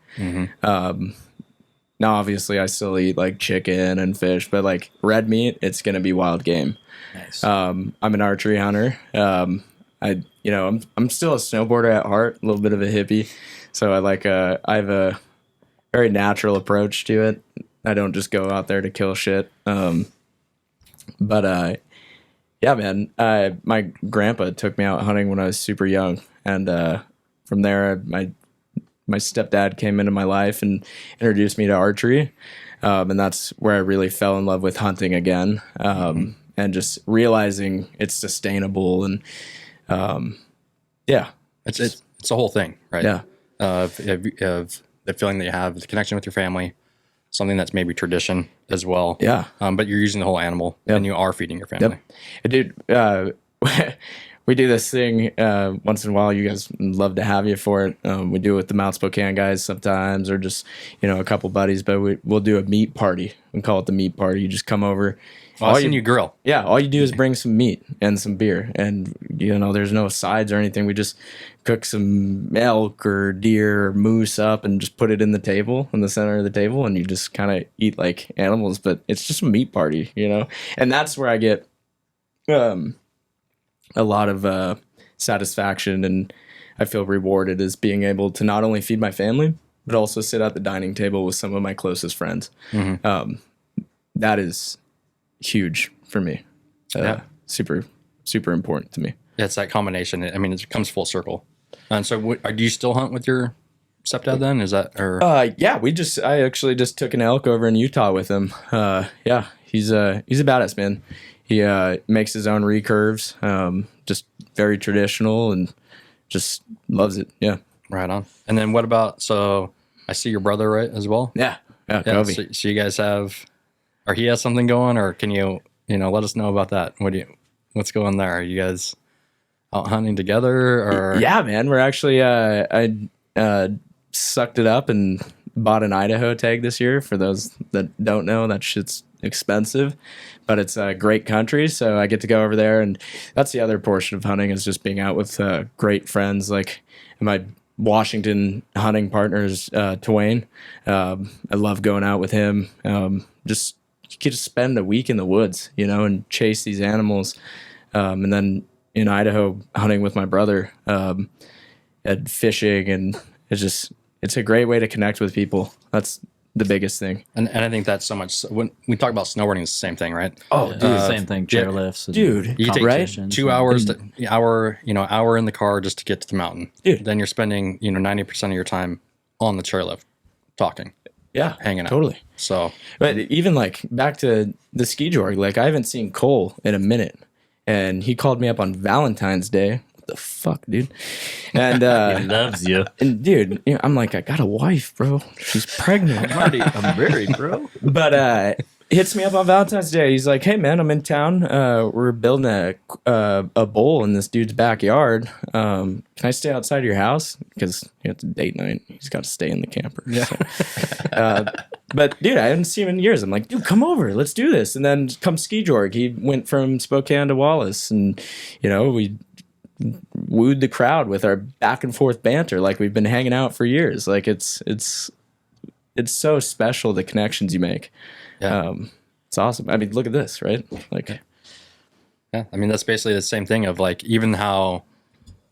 Now, obviously, I still eat like chicken and fish, but like red meat, it's gonna be wild game. Nice. I'm an archery hunter. I'm still a snowboarder at heart, a little bit of a hippie. So I have a very natural approach to it. I don't just go out there to kill shit. But yeah, man, my grandpa took me out hunting when I was super young. And from there, my stepdad came into my life and introduced me to archery. And that's where I really fell in love with hunting again. And just realizing it's sustainable and yeah. It's a whole thing, right? Yeah. Of the feeling that you have, the connection with your family, something that's maybe tradition as well. Yeah. But you're using the whole animal and you are feeding your family. Dude, we do this thing once in a while. You guys love to have you for it. We do it with the Mount Spokane guys sometimes, or just, a couple buddies, but we'll do a meat party. We call it the meat party. You just come over. I've seen you grill. Yeah, all you do is bring some meat and some beer, and there's no sides or anything. We just cook some elk or deer or moose up and just put it in the center of the table, and you just kind of eat like animals. But it's just a meat party, and that's where I get a lot of satisfaction, and I feel rewarded as being able to not only feed my family but also sit at the dining table with some of my closest friends. That is huge for me. Super, super important to me. Yeah, it's that combination. I mean, it comes full circle. And so, do you still hunt with your stepdad then? Is that or? Yeah, I actually just took an elk over in Utah with him. Yeah, he's a badass, man. He makes his own recurves. Just very traditional and just loves it. Yeah. Right on. And then what about? So I see your brother, right, as well. Yeah. So you guys have. Or he has something going, or can you let us know about that? What's going there? Are you guys out hunting together, or? Yeah, man, we're actually I sucked it up and bought an Idaho tag this year. For those that don't know, that shit's expensive, but it's a great country, so I get to go over there, and that's the other portion of hunting is just being out with great friends. Like my Washington hunting partners, Twain. I love going out with him. You get to spend a week in the woods, and chase these animals. And then in Idaho, hunting with my brother, and fishing, and it's a great way to connect with people. That's the biggest thing. And I think that's so much. When we talk about snowboarding, it's the same thing, right? Oh, dude, same thing. Chairlifts, dude. You take competitions. 2 hours, hour in the car just to get to the mountain. Dude. Then you're spending 90% of your time on the chairlift, talking. Yeah, hanging out. Totally. So, but even like back to the ski jorg, like I haven't seen Cole in a minute, and he called me up on Valentine's Day. What the fuck, dude? And he loves you. And dude, I'm like, I got a wife, bro. She's pregnant. I'm married, bro. But hits me up on Valentine's Day. He's like, hey man, I'm in town. We're building a bowl in this dude's backyard. Can I stay outside of your house? Because it's a date night. He's got to stay in the camper. Yeah. So, but dude, I haven't seen him in years. I'm like, dude, come over. Let's do this. And then come ski jorg. He went from Spokane to Wallace, and we wooed the crowd with our back and forth banter. Like we've been hanging out for years. Like it's so special, the connections you make. Yeah. It's awesome. I mean, look at this, right? Like, yeah. I mean, that's basically the same thing of like, even how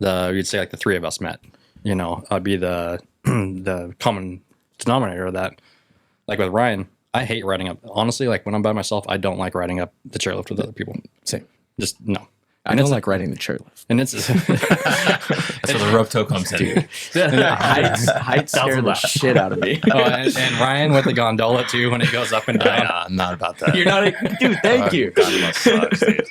you'd say like the three of us met, I'd be the common denominator of that. Like with Ryan, I hate riding up. Honestly, like when I'm by myself, I don't like riding up the chairlift with other people. Same. Just no. I don't like riding the chairlift. And it's that's where the rope toe comes in. Heights scare the shit out of me. And Ryan with the gondola too when it goes up and down. I'm not about that. You're not dude, thank you. Gondola sucks, dude.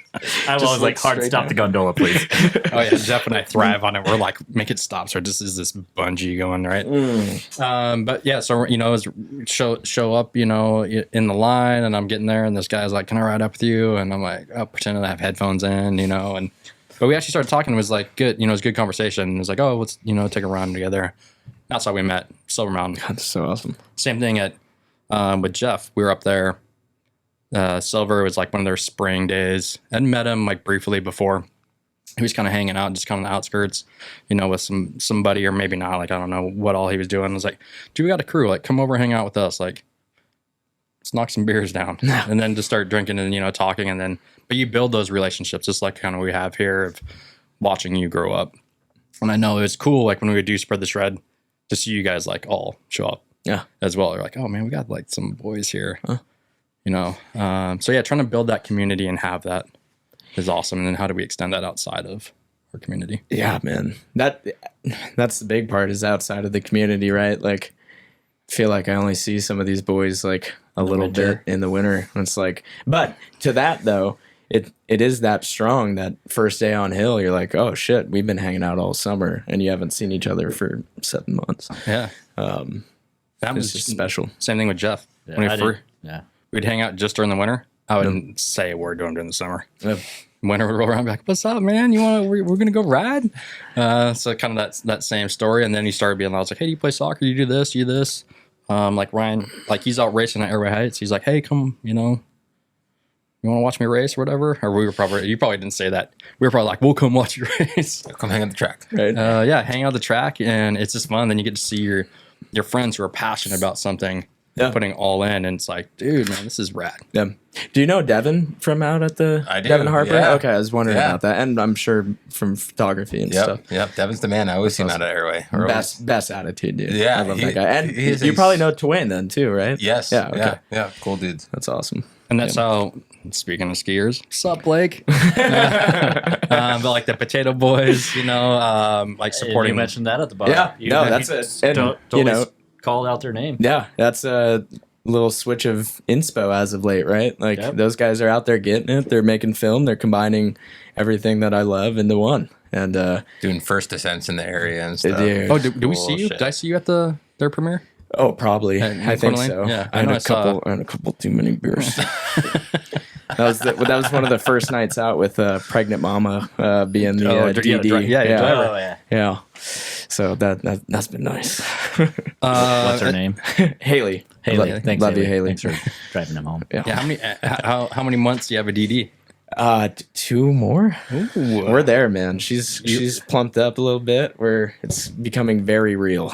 I'm always like, hard stop the gondola, please. Oh yeah, Jeff and I thrive on it. We're like, make it stop. So it just is this bungee going, right? But yeah, so as show up, in the line, and I'm getting there, and this guy's like, can I ride up with you? And I'm like, pretending I have headphones in, but we actually started talking. It was like good, it was a good conversation. It was like, oh, let's take a run together. That's how we met. Silver Mountain. God, that's so awesome. Same thing at with Jeff. We were up there. Silver was like one of their spring days. I'd met him like briefly before. He was kind of hanging out, just kind of on the outskirts, with somebody, or maybe not. Like I don't know what all he was doing. I was like, dude, we got a crew. Like come over, hang out with us. Like let's knock some beers down, and then just start drinking and talking, and then. But you build those relationships, just like kind of we have here of watching you grow up. And I know it's cool, like when we do spread the shred, to see you guys like all show up as well. They're like, oh man, we got like some boys here, you know. So yeah, trying to build that community and have that is awesome. And then how do we extend that outside of our community? Yeah, man. That's the big part, is outside of the community, right? Like, I feel like I only see some of these boys like a little bit in the winter. It's like, but to that though, it is that strong. That first day on hill, you're like, oh shit, we've been hanging out all summer, and you haven't seen each other for 7 months. Yeah, that was just special. Same thing with Jeff. Yeah, When we'd hang out just during the winter. I wouldn't say a word to him during the summer. Yep. Winter would roll around, be like, "What's up, man? We're gonna go ride." So kind of that same story. And then he started being, I was like, "Hey, do you play soccer? Do you do this? Do you do this?" Like Ryan, like he's out racing at Airway Heights. He's like, "Hey, come, you know, you want to watch me race or whatever?" Or you probably didn't say that. We were probably like, "We'll come watch you race. Come hang on the track." Right. Yeah, hang out the track, and it's just fun. Then you get to see your friends who are passionate about something, putting all in, and it's like, dude, man, this is rad. Yeah. Do you know Devin from out at the I do, Devin Harper? yeah. Okay, I was wondering about that, and I'm sure from photography and stuff. Yep. Devin's the man. I always see him out at Airway. Best attitude, dude. Yeah, I love that guy. And he's you probably know Twain then too, right? Yes. Yeah. Okay. Yeah. Cool dudes. That's awesome. And that's how, speaking of skiers, sup, Blake? But like the Potato Boys, you know, like supporting. You mentioned that at the bottom. Yeah. You- No, you that's it. And Don't you know, call out their name. yeah, that's a little switch of inspo as of late, right? Like those guys are out there getting it. They're making film. They're combining everything that I love into one. And Doing first descents in the area and stuff. dude. Oh, did we Cool see you? shit. Did I see you at their premiere? Oh, probably. In I think Coeur d'Alene? so. Yeah, I I had know a I saw- couple too many beers. That was one of the first nights out with Pregnant Mama being the DD. driver. Yeah. So that's been nice. What's her name? Haley. Haley. Thanks, Love you, Haley. Thanks for driving him home. Yeah. How many months do you have a DD? 2 more. We're there, man. She's plumped up a little bit. It's becoming very real.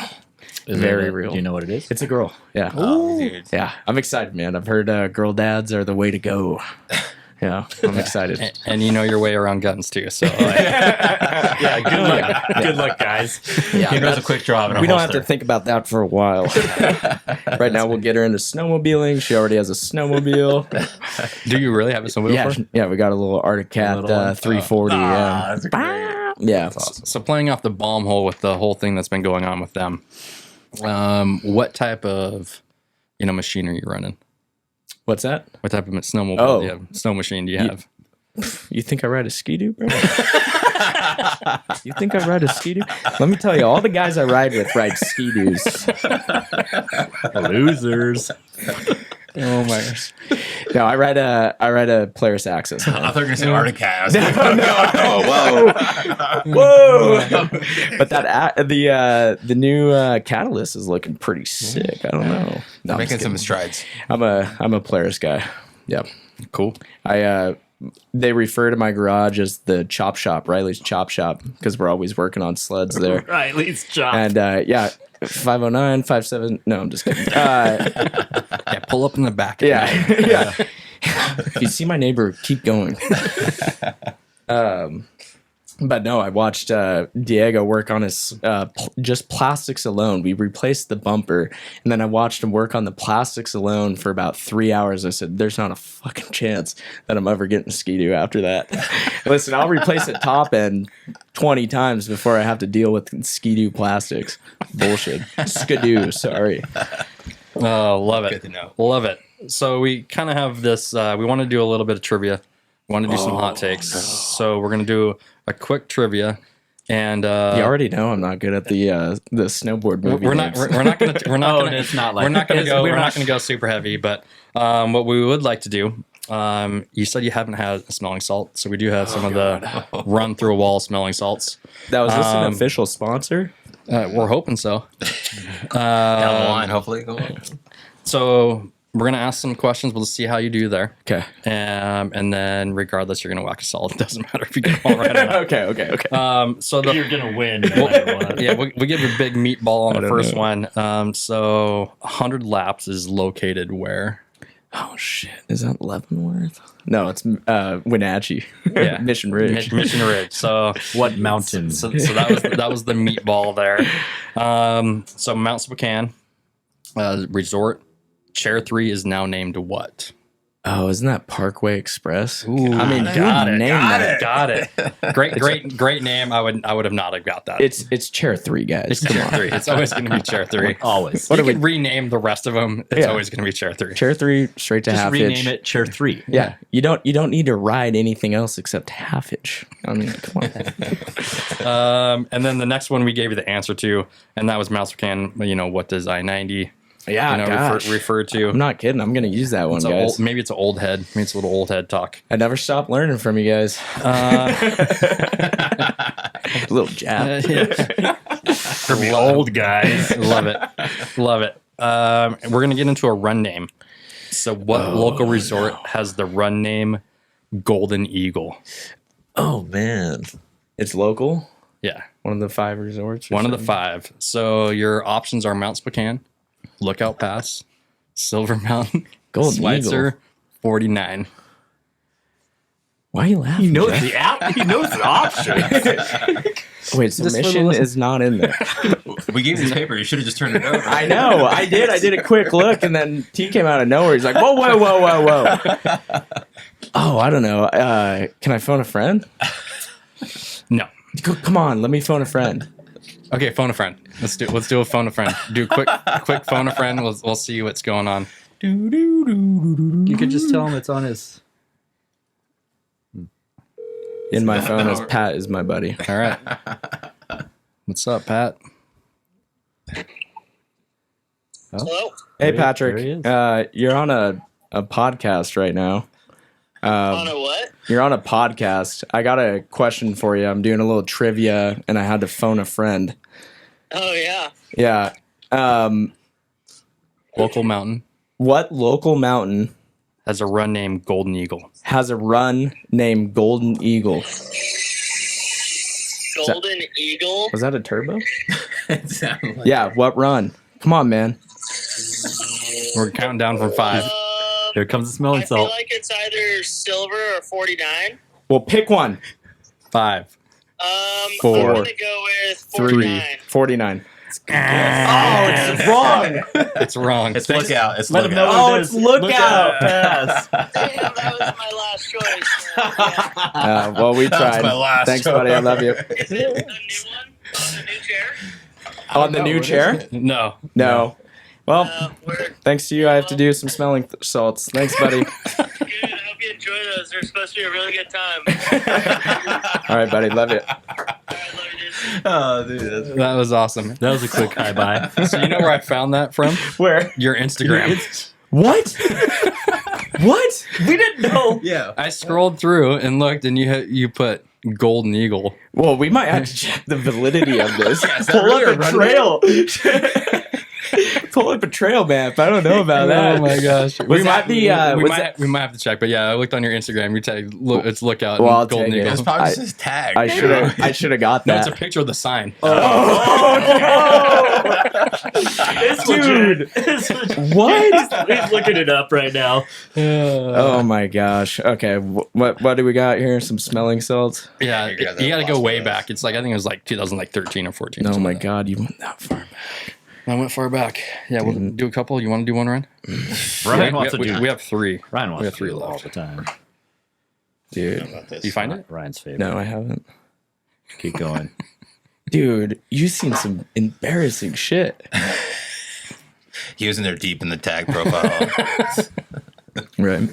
Very real. Do you know what it is? It's a girl. Yeah. Dude. Yeah. I'm excited, man. I've heard girl dads are the way to go. Yeah. I'm excited. And you know your way around guns too. So Yeah, good luck. Good luck, guys. Yeah, He does a quick draw. we don't have to think about that for a while. Right now, we'll get her into snowmobiling. She already has a snowmobile. do you really have a snowmobile? Yeah, for? yeah, we got a little Arctic Cat little one? 340. Yeah, That's great. yeah. So playing off the bomb hole with the whole thing that's been going on with them, what type of machine are you running? What's that? What type of snowmobile Oh. do you have? Snow machine do you have? You think I ride a skidoo, bro? You think I ride a skidoo? Let me tell you, all the guys I ride with ride skidoos. Losers. Oh my gosh. No, I ride a Polaris Axis. I thought you were going to say Arctic Cat. I was like, Oh, whoa! But the new Catalyst is looking pretty sick. I don't know. No, I'm making just some kidding. strides. I'm a Polaris guy. Yep. Cool. They refer to my garage as the chop shop, Riley's chop shop, because we're always working on sleds there. Riley's job. And 509, 57. No, I'm just kidding. Yeah, pull up in the back. Yeah. Yeah. If you see my neighbor, keep going. But no, I watched Diego work on his just plastics alone. We replaced the bumper, and then I watched him work on the plastics alone for about 3 hours. I said, "There's not a fucking chance that I'm ever getting a Ski-Doo after that." Listen, I'll replace it top end 20 times before I have to deal with Ski-Doo plastics. Bullshit. Skidoo, sorry. Oh, love it. Good to know. Love it. So we kind of have this. We want to do a little bit of trivia. We want to do some hot takes. So we're gonna do a quick trivia. And You already know I'm not good at the snowboard movie. we're not names. we're not gonna we're not Oh, gonna it's not like we're not gonna it's- go we're we're not not- gonna go super heavy. But what we would like to do. You said you haven't had a smelling salt, so we do have some of the run through a wall smelling salts. That was this an official sponsor? We're hoping so. Down the line, hopefully. Go on. So we're gonna ask some questions. We'll see how you do there. Okay. And then regardless, you're gonna whack a salt. It doesn't matter if you get them all right or not. Okay. So the You're gonna win. No matter what. yeah, we give a big meatball on the don't first know. one. So 100 laps is located where? Oh shit! Is that Leavenworth? No, it's Wenatchee. Yeah. Mission Ridge. Mission Ridge. So What mountain? so that was the meatball there. So Mount Spokane, resort. Chair 3 is now named what? Oh, isn't that Parkway Express? Ooh, I mean, got dude, it, name that. got it. Great name. I would have not have got that. It's Chair 3, guys. It's Chair 3. It's always going to be Chair 3. Always. You can rename the rest of them. It's Yeah. always going to be Chair 3. Chair 3 straight to Just half rename hitch. it Chair 3. Yeah, you don't need to ride anything else except half hitch. I mean, come on. And then the next one we gave you the answer to, and that was Mouse Spokane. What does I-90 Yeah, refer to? I'm not kidding. I'm gonna use that one, It's guys. maybe it's an old head. Maybe it's a little old head talk. I never stop learning from you guys. Little jab. For the old guys. Love it. Love it. We're going to get into a run name. So what local resort has the run name Golden Eagle? Oh man. It's local. Yeah. One of the 5 resorts. or One of the something? 5. So your options are Mount Spokane, Lookout Pass, Silver Mountain, Golden Schweitzer, Eagle. 49. Why are you laughing? He knows Jeff? the app. He knows the options. Wait, submission is not in there. We gave you the paper. You should have just turned it over. I know. I did. I did a quick look, and then T came out of nowhere. He's like, "Whoa, whoa, whoa, whoa, whoa." Oh, I don't know. Can I phone a friend? No. Come on, let me phone a friend. Okay, phone a friend. Let's do a phone a friend. Do a quick phone a friend. We'll see what's going on. You could just tell him it's on his. In my phone as Pat is my buddy. All right. What's up, Pat? Hello? Hey, There he Patrick. is. You're on a podcast right now. On a what? You're on a podcast. I got a question for you. I'm doing a little trivia, and I had to phone a friend. Oh, yeah. Yeah. Local mountain What local mountain has a run named Golden Eagle. has a run named Golden Eagle? Golden Eagle? Was that a turbo? It sounded like Yeah, what run? Come on, man. We're counting down from 5. Here comes the I smelling feel salt. like it's either silver or 49. Well, pick one. 5. Four. I'm going to go with 49. 49. Oh, it's wrong. It's wrong. It's lookout. It's Let him know lookout. what Oh, it it's is. Lookout. Pass. Damn, that was my last choice. Yeah. Well, we tried. my last Thanks, buddy. I love you. Is it the new one? On the new chair? On the new chair? No. No. Well, We're thanks to you, I have to do some smelling salts. Thanks, buddy. good. I hope you enjoy those. They're supposed to be a really good time. All right, buddy. Love you. All right, love you, dude. Oh, dude, that's That was awesome. That was a quick hi bye. So you know where I found that from? Where? Your Instagram. What? What? We didn't know. yeah. I scrolled through and looked, and you put Golden Eagle. Well, we might have to check the validity of this. Yeah, is that Pull really up a a run trail. Pull up a trail map. I don't know about that. Oh my gosh. Was that the? We might have to check, but yeah, I looked on your Instagram. You tag, look, it's Lookout. Well, and I'll Golden take it. Eagle. It's probably I- just tagged. I should have got No, it's that. a picture of the sign. It's Dude. legit. What? He's looking it up right now. Oh my gosh. Okay, what do we got here? Some smelling salts. Yeah, I figured that you got to go lost way us. back. It's like I think it was like 2013 or 14. Oh something my like that. god, you went that far back. I went far back. Yeah, we'll do a couple. You want to do one, Ryan? Ryan wants to we, do. we have 3. Ryan wants we have to 3 do it all left. the time. Dude. You find it? Ryan's favorite. No, I haven't. Keep going. Dude, you've seen some embarrassing shit. He was in there deep in the tag profile. Right.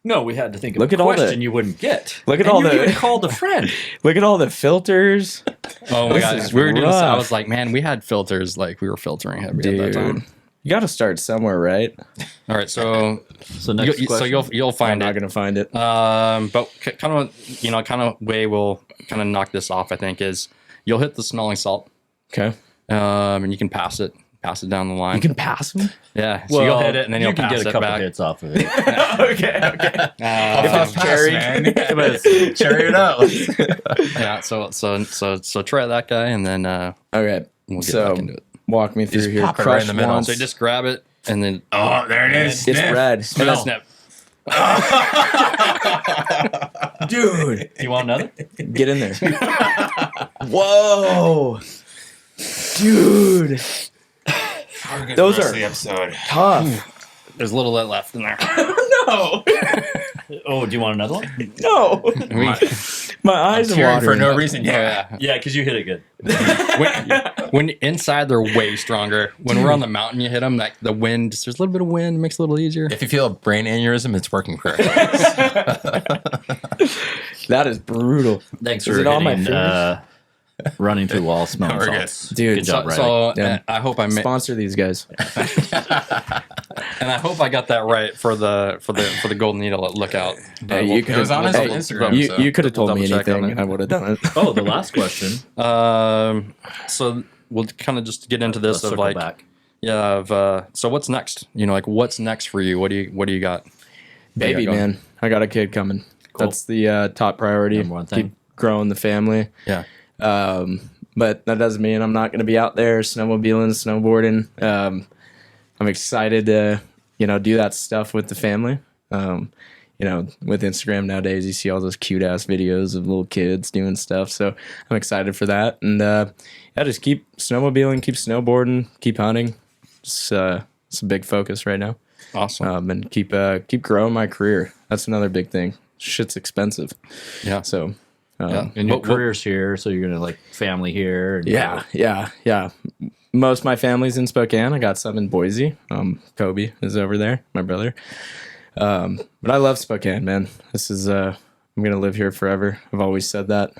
No, we had to think of Look a at all the- question you wouldn't get. Look at And all you the- even called a friend. Look at all the filters. Oh my This god, is we were doing. This, I rough. was like, man, we had filters. Like we were filtering heavy at that Dude. time. You got to start somewhere, right? All right, so So next question. you'll I'm find not it. going to find it. But kind of way we'll kind of knock this off. I think is you'll hit the smelling salt, Okay. and you can pass it down the line. You can pass them? Yeah, so you'll hit it and then you'll you can pass get a it couple back. hits off of it. Okay. Um, cherry. Cherry it up. yeah, so try that guy and then Okay. we'll get So, back into it. walk me through Just here. pop it right in the Crush middle. once. So just grab it and then Oh, there it is. It's Sniff. red. and Smell. then snap. Dude, You want another? get in there. Whoa. Dude. Those are the episode. tough. There's a little bit left in there. No, Oh, do you want another one? no. My eyes are Cheering watering. for no reason. Yeah. Yeah, because you hit it good. When inside, they're way stronger. When we're on the mountain, you hit them. Like the wind, there's a little bit of wind, makes it a little easier. If you feel a brain aneurysm, it's working correctly. That is brutal. Thanks Is for it on my hitting, running through walls, smelling We're good. salts. Dude, good job, Riley. So Yeah. I hope I Sponsor these guys. and I hope I got that right for the Golden Needle at Lookout. Hey, you could It was on his Instagram. so. You could have told me Double check on anything. it. I would have done it. Oh, the last question. So we'll kind of just get into this Let's of circle like, back. so what's next? Like what's next for you? What do you got? Baby, going? man. I got a kid coming. Cool. That's the top priority. Number one thing. Keep growing the family. Yeah. But that doesn't mean I'm not going to be out there snowmobiling, snowboarding. I'm excited to, do that stuff with the family. With Instagram nowadays, you see all those cute ass videos of little kids doing stuff. So I'm excited for that. And just keep snowmobiling, keep snowboarding, keep hunting. It's a big focus right now. Awesome. And keep growing my career. That's another big thing. Shit's expensive. Yeah. So Yeah. And your What- career's here, so you're gonna family here. And yeah. Most of my family's in Spokane. I got some in Boise. Kobe is over there, my brother. But I love Spokane, man. This is I'm gonna live here forever. I've always said that.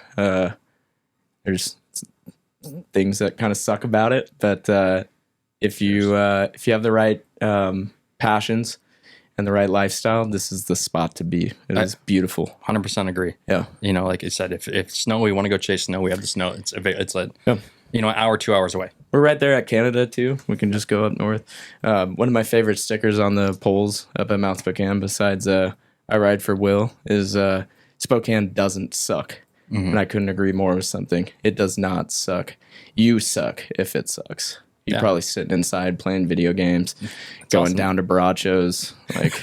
There's things that kind of suck about it, but if you have the right passions and the right lifestyle, this is the spot to be. It is beautiful. 100% agree. Yeah. Like you said, if snow, we want to go chase snow. We have the snow. It's like, Yeah. an hour, 2 hours away. We're right there at Canada too. We can just go up north. One of my favorite stickers on the poles up at Mount Spokane, besides I ride for Will, is Spokane doesn't suck. And I couldn't agree more with something. It does not suck. You suck if it sucks. You're Yeah. probably sitting inside playing video games, going awesome. down to Barachos. Like,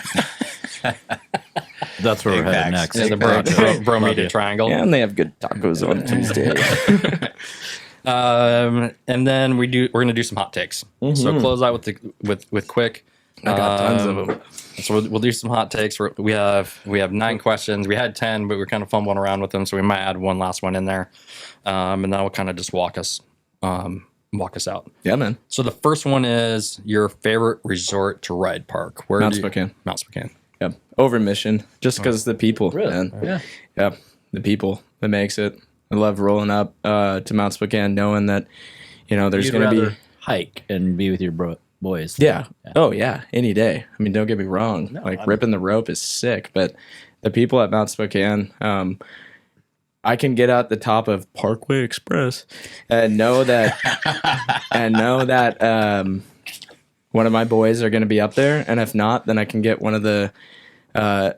That's where we're Big headed facts. next. Yeah, the Bromida Triangle. and they have good tacos on Tuesday. And then we're gonna do some hot takes. So close out with quick. I got tons of them. So we'll do some hot takes. We have 9 questions. We had 10, but we're kind of fumbling around with them, so we might add one last one in there, and that will kind of just walk us out. Yeah, man. So the first one is your favorite resort to ride park. Where Mount do you- Spokane. Mount Spokane. Yeah, over Mission, just because the people, Really? man. Yeah, the people that makes it. I love rolling up to Mount Spokane, knowing that there's You'd going to rather be hike and be with your boys. yeah. Oh yeah, any day. I mean, don't get me wrong. Ripping the rope is sick, but the people at Mount Spokane, I can get out the top of Parkway Express and know that one of my boys are going to be up there, and if not, then I can get one of the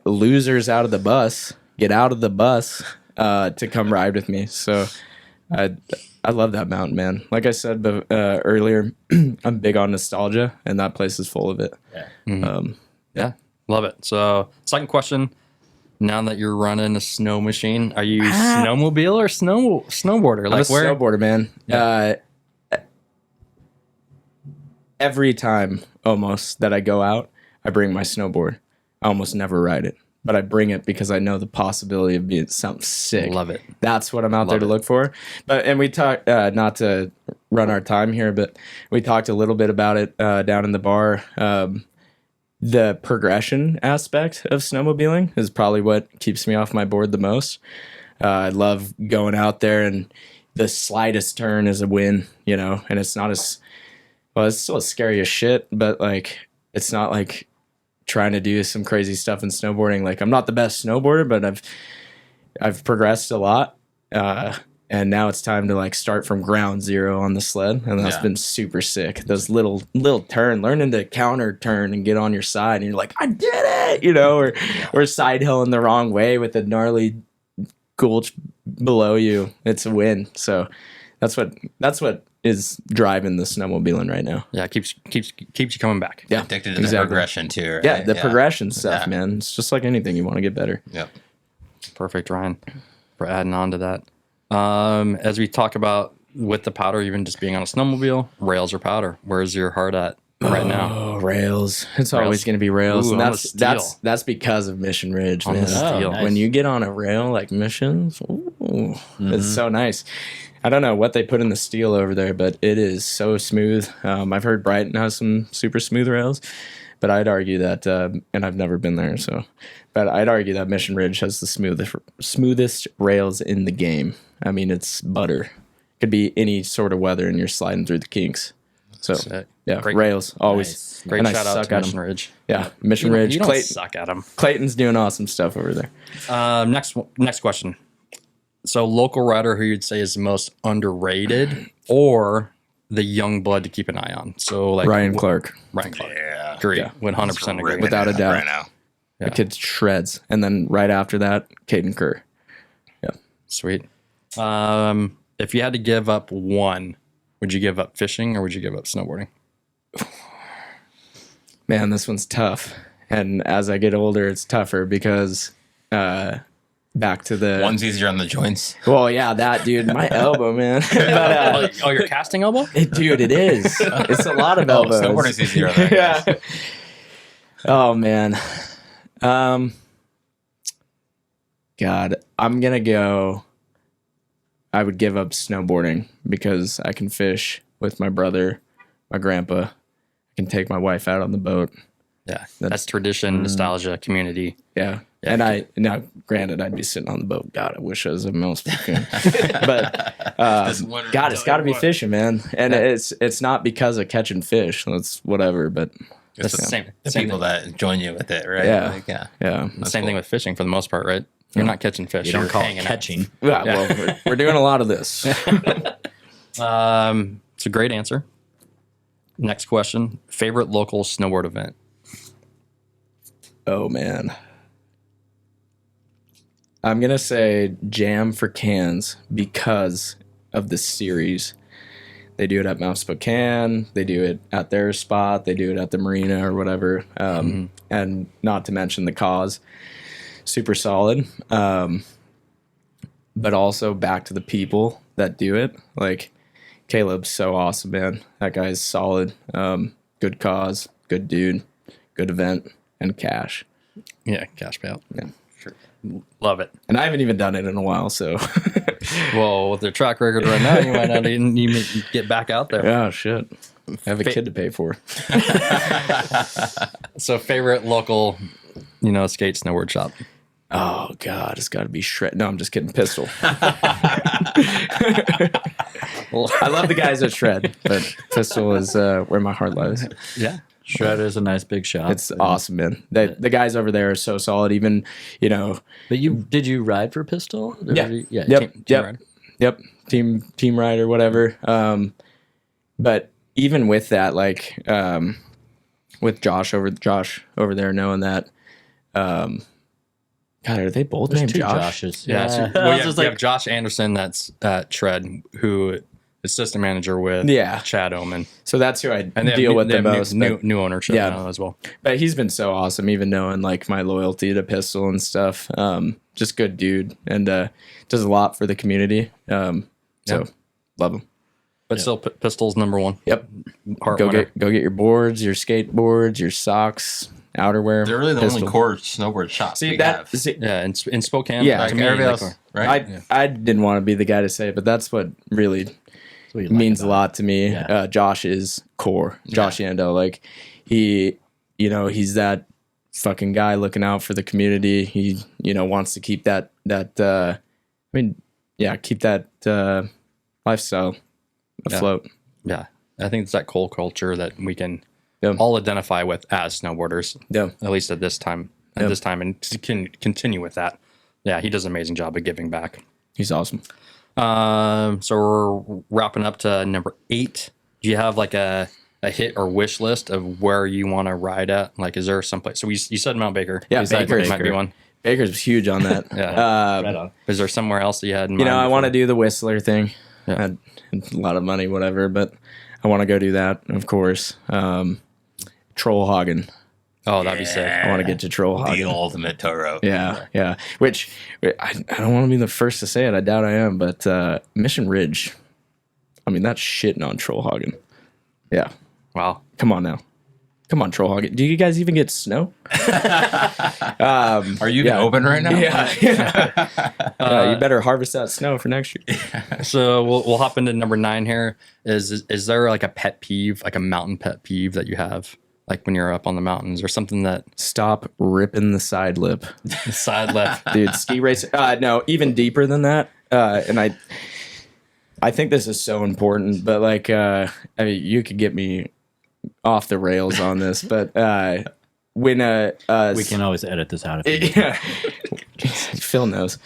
losers out of the bus, get out of the bus to come ride with me. So I love that mountain, man. Like I said earlier, I'm big on nostalgia, and that place is full of it. Yeah, love it. So second question. Now that you're running a snow machine, are you snowmobile or snowboarder? I'm a snowboarder, man. Every time almost that I go out, I bring my snowboard. I almost never ride it, but I bring it because I know the possibility of being something sick. Love it. That's what I'm out there to Love it. look for. And we talked, not to run our time here, but we talked a little bit about it down in the bar. The progression aspect of snowmobiling is probably what keeps me off my board the most. I love going out there, and the slightest turn is a win, and it's not as well, it's still scary as shit, but it's not like trying to do some crazy stuff in snowboarding. Like, I'm not the best snowboarder, but I've progressed a lot. And now it's time to start from ground zero on the sled, and that's been super sick. Those little turn, learning to counter turn and get on your side, and you're like, I did it, or side hilling the wrong way with a gnarly gulch below you. It's a win. So that's what is driving the snowmobiling right now. Yeah, keeps you coming back. Yeah, Addicted to the progression too, right? Yeah, the progression stuff, Yeah. man. It's just like anything. You want to get better. Yep. Perfect, Ryan, for adding on to that. As we talk about with the powder, even just being on a snowmobile, rails or powder? Where's your heart at right now? Oh, rails. It's always going to be rails. Ooh, And on that's the that's steel. that's because of Mission Ridge, On man. the steel. nice. When you get on a rail like Missions, ooh, it's so nice. I don't know what they put in the steel over there, but it is so smooth. I've heard Brighton has some super smooth rails, but I'd argue that, and I've never been there, but I'd argue that Mission Ridge has the smoothest rails in the game. I mean, it's butter. Could be any sort of weather, and you're sliding through the kinks. So Sick. yeah, Great. rails always. Nice. Great And I shout out suck to at Mission 'em. Ridge. Yeah, Mission Ridge. You don't Clayton, suck at them. Clayton's doing awesome stuff over there. Next question. So, local rider who you'd say is the most underrated, or the young blood to keep an eye on. So, like Ryan Clark, Ryan Clark. Yeah. Agree. Yeah. 100% agree. Ripping Without it a up doubt. Right now. the kid shreds, and then right after that, Caden Kerr. Yeah, Sweet. If you had to give up one, would you give up fishing or would you give up snowboarding? man, this one's tough. And as I get older, it's tougher because back to the One's easier on the joints. well, yeah, that dude, my elbow, man. But, Oh, your casting elbow? dude, it is. It's a lot of elbows. Snowboarding's easier on that. Yeah. Oh man. God, I'm gonna go. I would give up snowboarding because I can fish with my brother, my grandpa. I can take my wife out on the boat. Yeah. That's tradition, nostalgia, community. Yeah. And now granted, I'd be sitting on the boat. God, I wish I was a mouse. But God, it's got to be fishing, man. And it's not because of catching fish. That's whatever. But It's the same- the same people that join you with it, right? Yeah. Like, yeah. yeah, Same thing with fishing for the most part, right? You're not catching fish. You don't you're call it hanging out. catching. yeah. Well, we're doing a lot of this. It's a great answer. Next question. Favorite local snowboard event? Oh man. I'm going to say Jam for Cans because of the series. They do it at Mount Spokane. They do it at their spot. They do it at the marina or whatever. And not to mention the cause. Super solid. But also back to the people that do it. Like Caleb's so awesome, man. That guy's solid. Good cause, good dude, good event, and cash. Yeah, cash payout. Yeah. Sure. Love it. And I haven't even done it in a while, so Well, with their track record right now, you might not even get back out there. yeah, shit. I have a kid to pay for. So, favorite local, skate snowboard shop? Oh God, it's got to be Shred. No, I'm just kidding. Pistol. Well, I love the guys at Shred, but Pistol is where my heart lies. Yeah. Shred is a nice big shop. It's awesome, man. The guys over there are so solid. Even But did you ride for Pistol? Or Yeah. Yeah. Yep. Team ride? Yep. Team ride or whatever. But even with that, like with Josh over there, knowing that, God, are they both There's named two Josh? Joshes. Yeah. So, I well, was you just have Josh Anderson that's at Shred, who is assistant manager with Yeah. Chad Oman. So that's who I And they deal have, with they the have most. new ownership Yeah. now as well. But he's been so awesome, even knowing like my loyalty to Pistol and stuff. Just good dude, and does a lot for the community. So love him. But still, Pistol's number one. Yep. Heart Go winner. get your boards, your skateboards, your socks, outerwear. They're really the Pistol. only core snowboard shop See we that? have. See, Yeah, in Spokane. Yeah, Like to me, everybody like, else, right? I didn't want to be the guy to say it, but that's what really That's what you like means a about lot to me. Yeah. Josh is core. Josh Yando, like he's that fucking guy looking out for the community. He wants to keep that keep that lifestyle afloat. Yeah, I think it's that cool culture that we can Yeah. all identify with as snowboarders, Yeah. at least at this time. And can continue with that. Yeah, he does an amazing job of giving back. He's awesome. So we're wrapping up to number 8. Do you have like a hit or wish list of where you want to ride at? Like, is there someplace? So you said Mount Baker. Yeah, Is that- Baker. might be one. Baker's huge on that. Yeah. Right on. Is there somewhere else that you had in mind? I want to do the Whistler thing. Yeah. I had a lot of money, whatever, but I want to go do that, of course. Trollhagen. Oh, that'd be sick. I want to get to The Trollhagen. ultimate tow rope. Yeah. Which I don't want to be the first to say it. I doubt I am, but Mission Ridge. I mean, that's shitting on troll hogging. Yeah. Wow. Come on now. Come on, troll hogging. Do you guys even get snow? Are you even yeah. open right now? Yeah. You better harvest that snow for next year. So we'll hop into number 9 here. Is there like a pet peeve, like a mountain pet peeve that you have, like when you're up on the mountains or something that Stop ripping the side lip. side left? Dude, ski race. No, even deeper than that. And I think this is so important, but like, I mean, you could get me off the rails on this, but when We can always edit this out. yeah, Phil knows.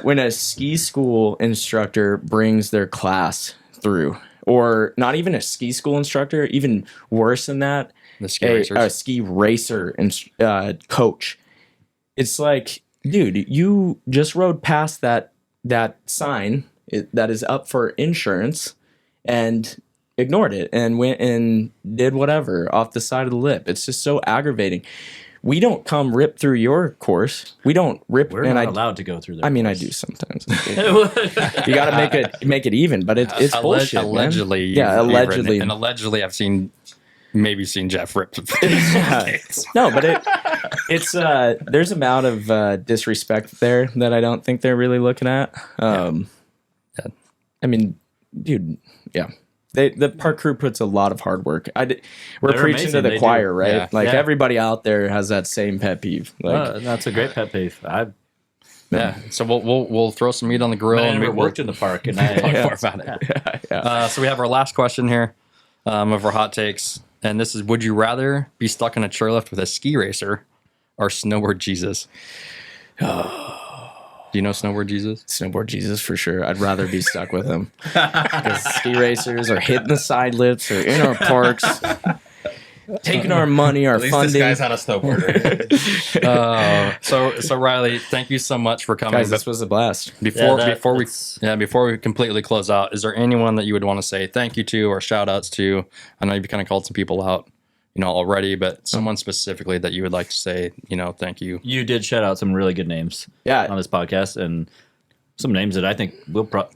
When a ski school instructor brings their class through, or not even a ski school instructor, even worse than that, The ski racers. a ski racer coach. It's like, dude, you just rode past that sign that is up for insurance and ignored it and went and did whatever off the side of the lip. It's just so aggravating. We don't come rip through your course. We don't rip. We're and not allowed to go through there. I mean, I do sometimes. You got to make it even, but it's bullshit. Allegedly, man. Yeah, you've written allegedly. it. And allegedly, I've seen Jeff rip. No, but it's there's amount of disrespect there that I don't think they're really looking at. I mean, dude, yeah. The park crew puts a lot of hard work. We're They're preaching amazing. to the They choir, do. right? Yeah. Like Yeah. everybody out there has that same pet peeve. Like, That's a great pet peeve. Yeah. So we'll throw some meat on the grill I and never we'll worked in the park, and talk I more about it. yeah. So we have our last question here of our hot takes, and this is: would you rather be stuck in a chairlift with a ski racer or snowboard Jesus? Do you know snowboard Jesus? Snowboard Jesus for sure. I'd rather be stuck with him. Because ski racers are hitting the side lips or in our parks, taking our money, our At least funding. this guy's not a snowboarder. So Riley, thank you so much for coming. Guys, this was a blast. Before that's- before we completely close out, is there anyone that you would want to say thank you to or shout outs to? I know you've kind of called some people out, already, but someone specifically that you would like to say, thank you. You did shout out some really good names Yeah. on this podcast, and some names that I think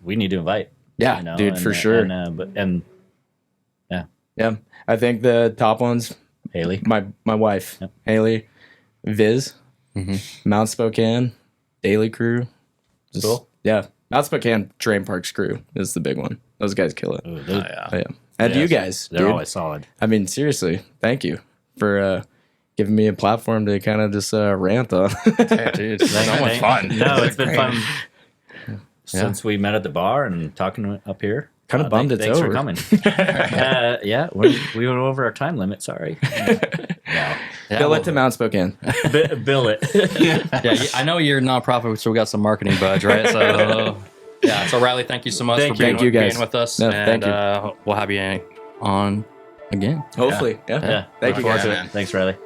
we need to invite. Yeah, dude, for sure. Yeah. I think the top ones, Haley. my wife, Yep. Haley, Viz, Mm-hmm. Mount Spokane, Daily Crew. Just- Cool. Yeah. Mount Spokane Terrain Parks crew is the big one. Those guys kill it. Ooh, Oh, yeah. And Yes. you guys, they're dude. always solid. I mean, seriously, thank you for giving me a platform to kind of just rant on. Yeah, dude, so much fun. No, it's been fun since we met at the bar and talking up here. Kinda bummed it's thanks over. for coming. Yeah, we went over our time limit. Sorry. Yeah, Bill well, it to Mount Spokane. Bill it. yeah, I know you're a nonprofit, so we got some marketing budge, right? So yeah, so Riley, thank you so much for Thank you, guys. being with us, No, and thank you. we'll have you on again. Hopefully. Yeah. Yeah. Thank Look you, forward guys. to it. man. Thanks, Riley.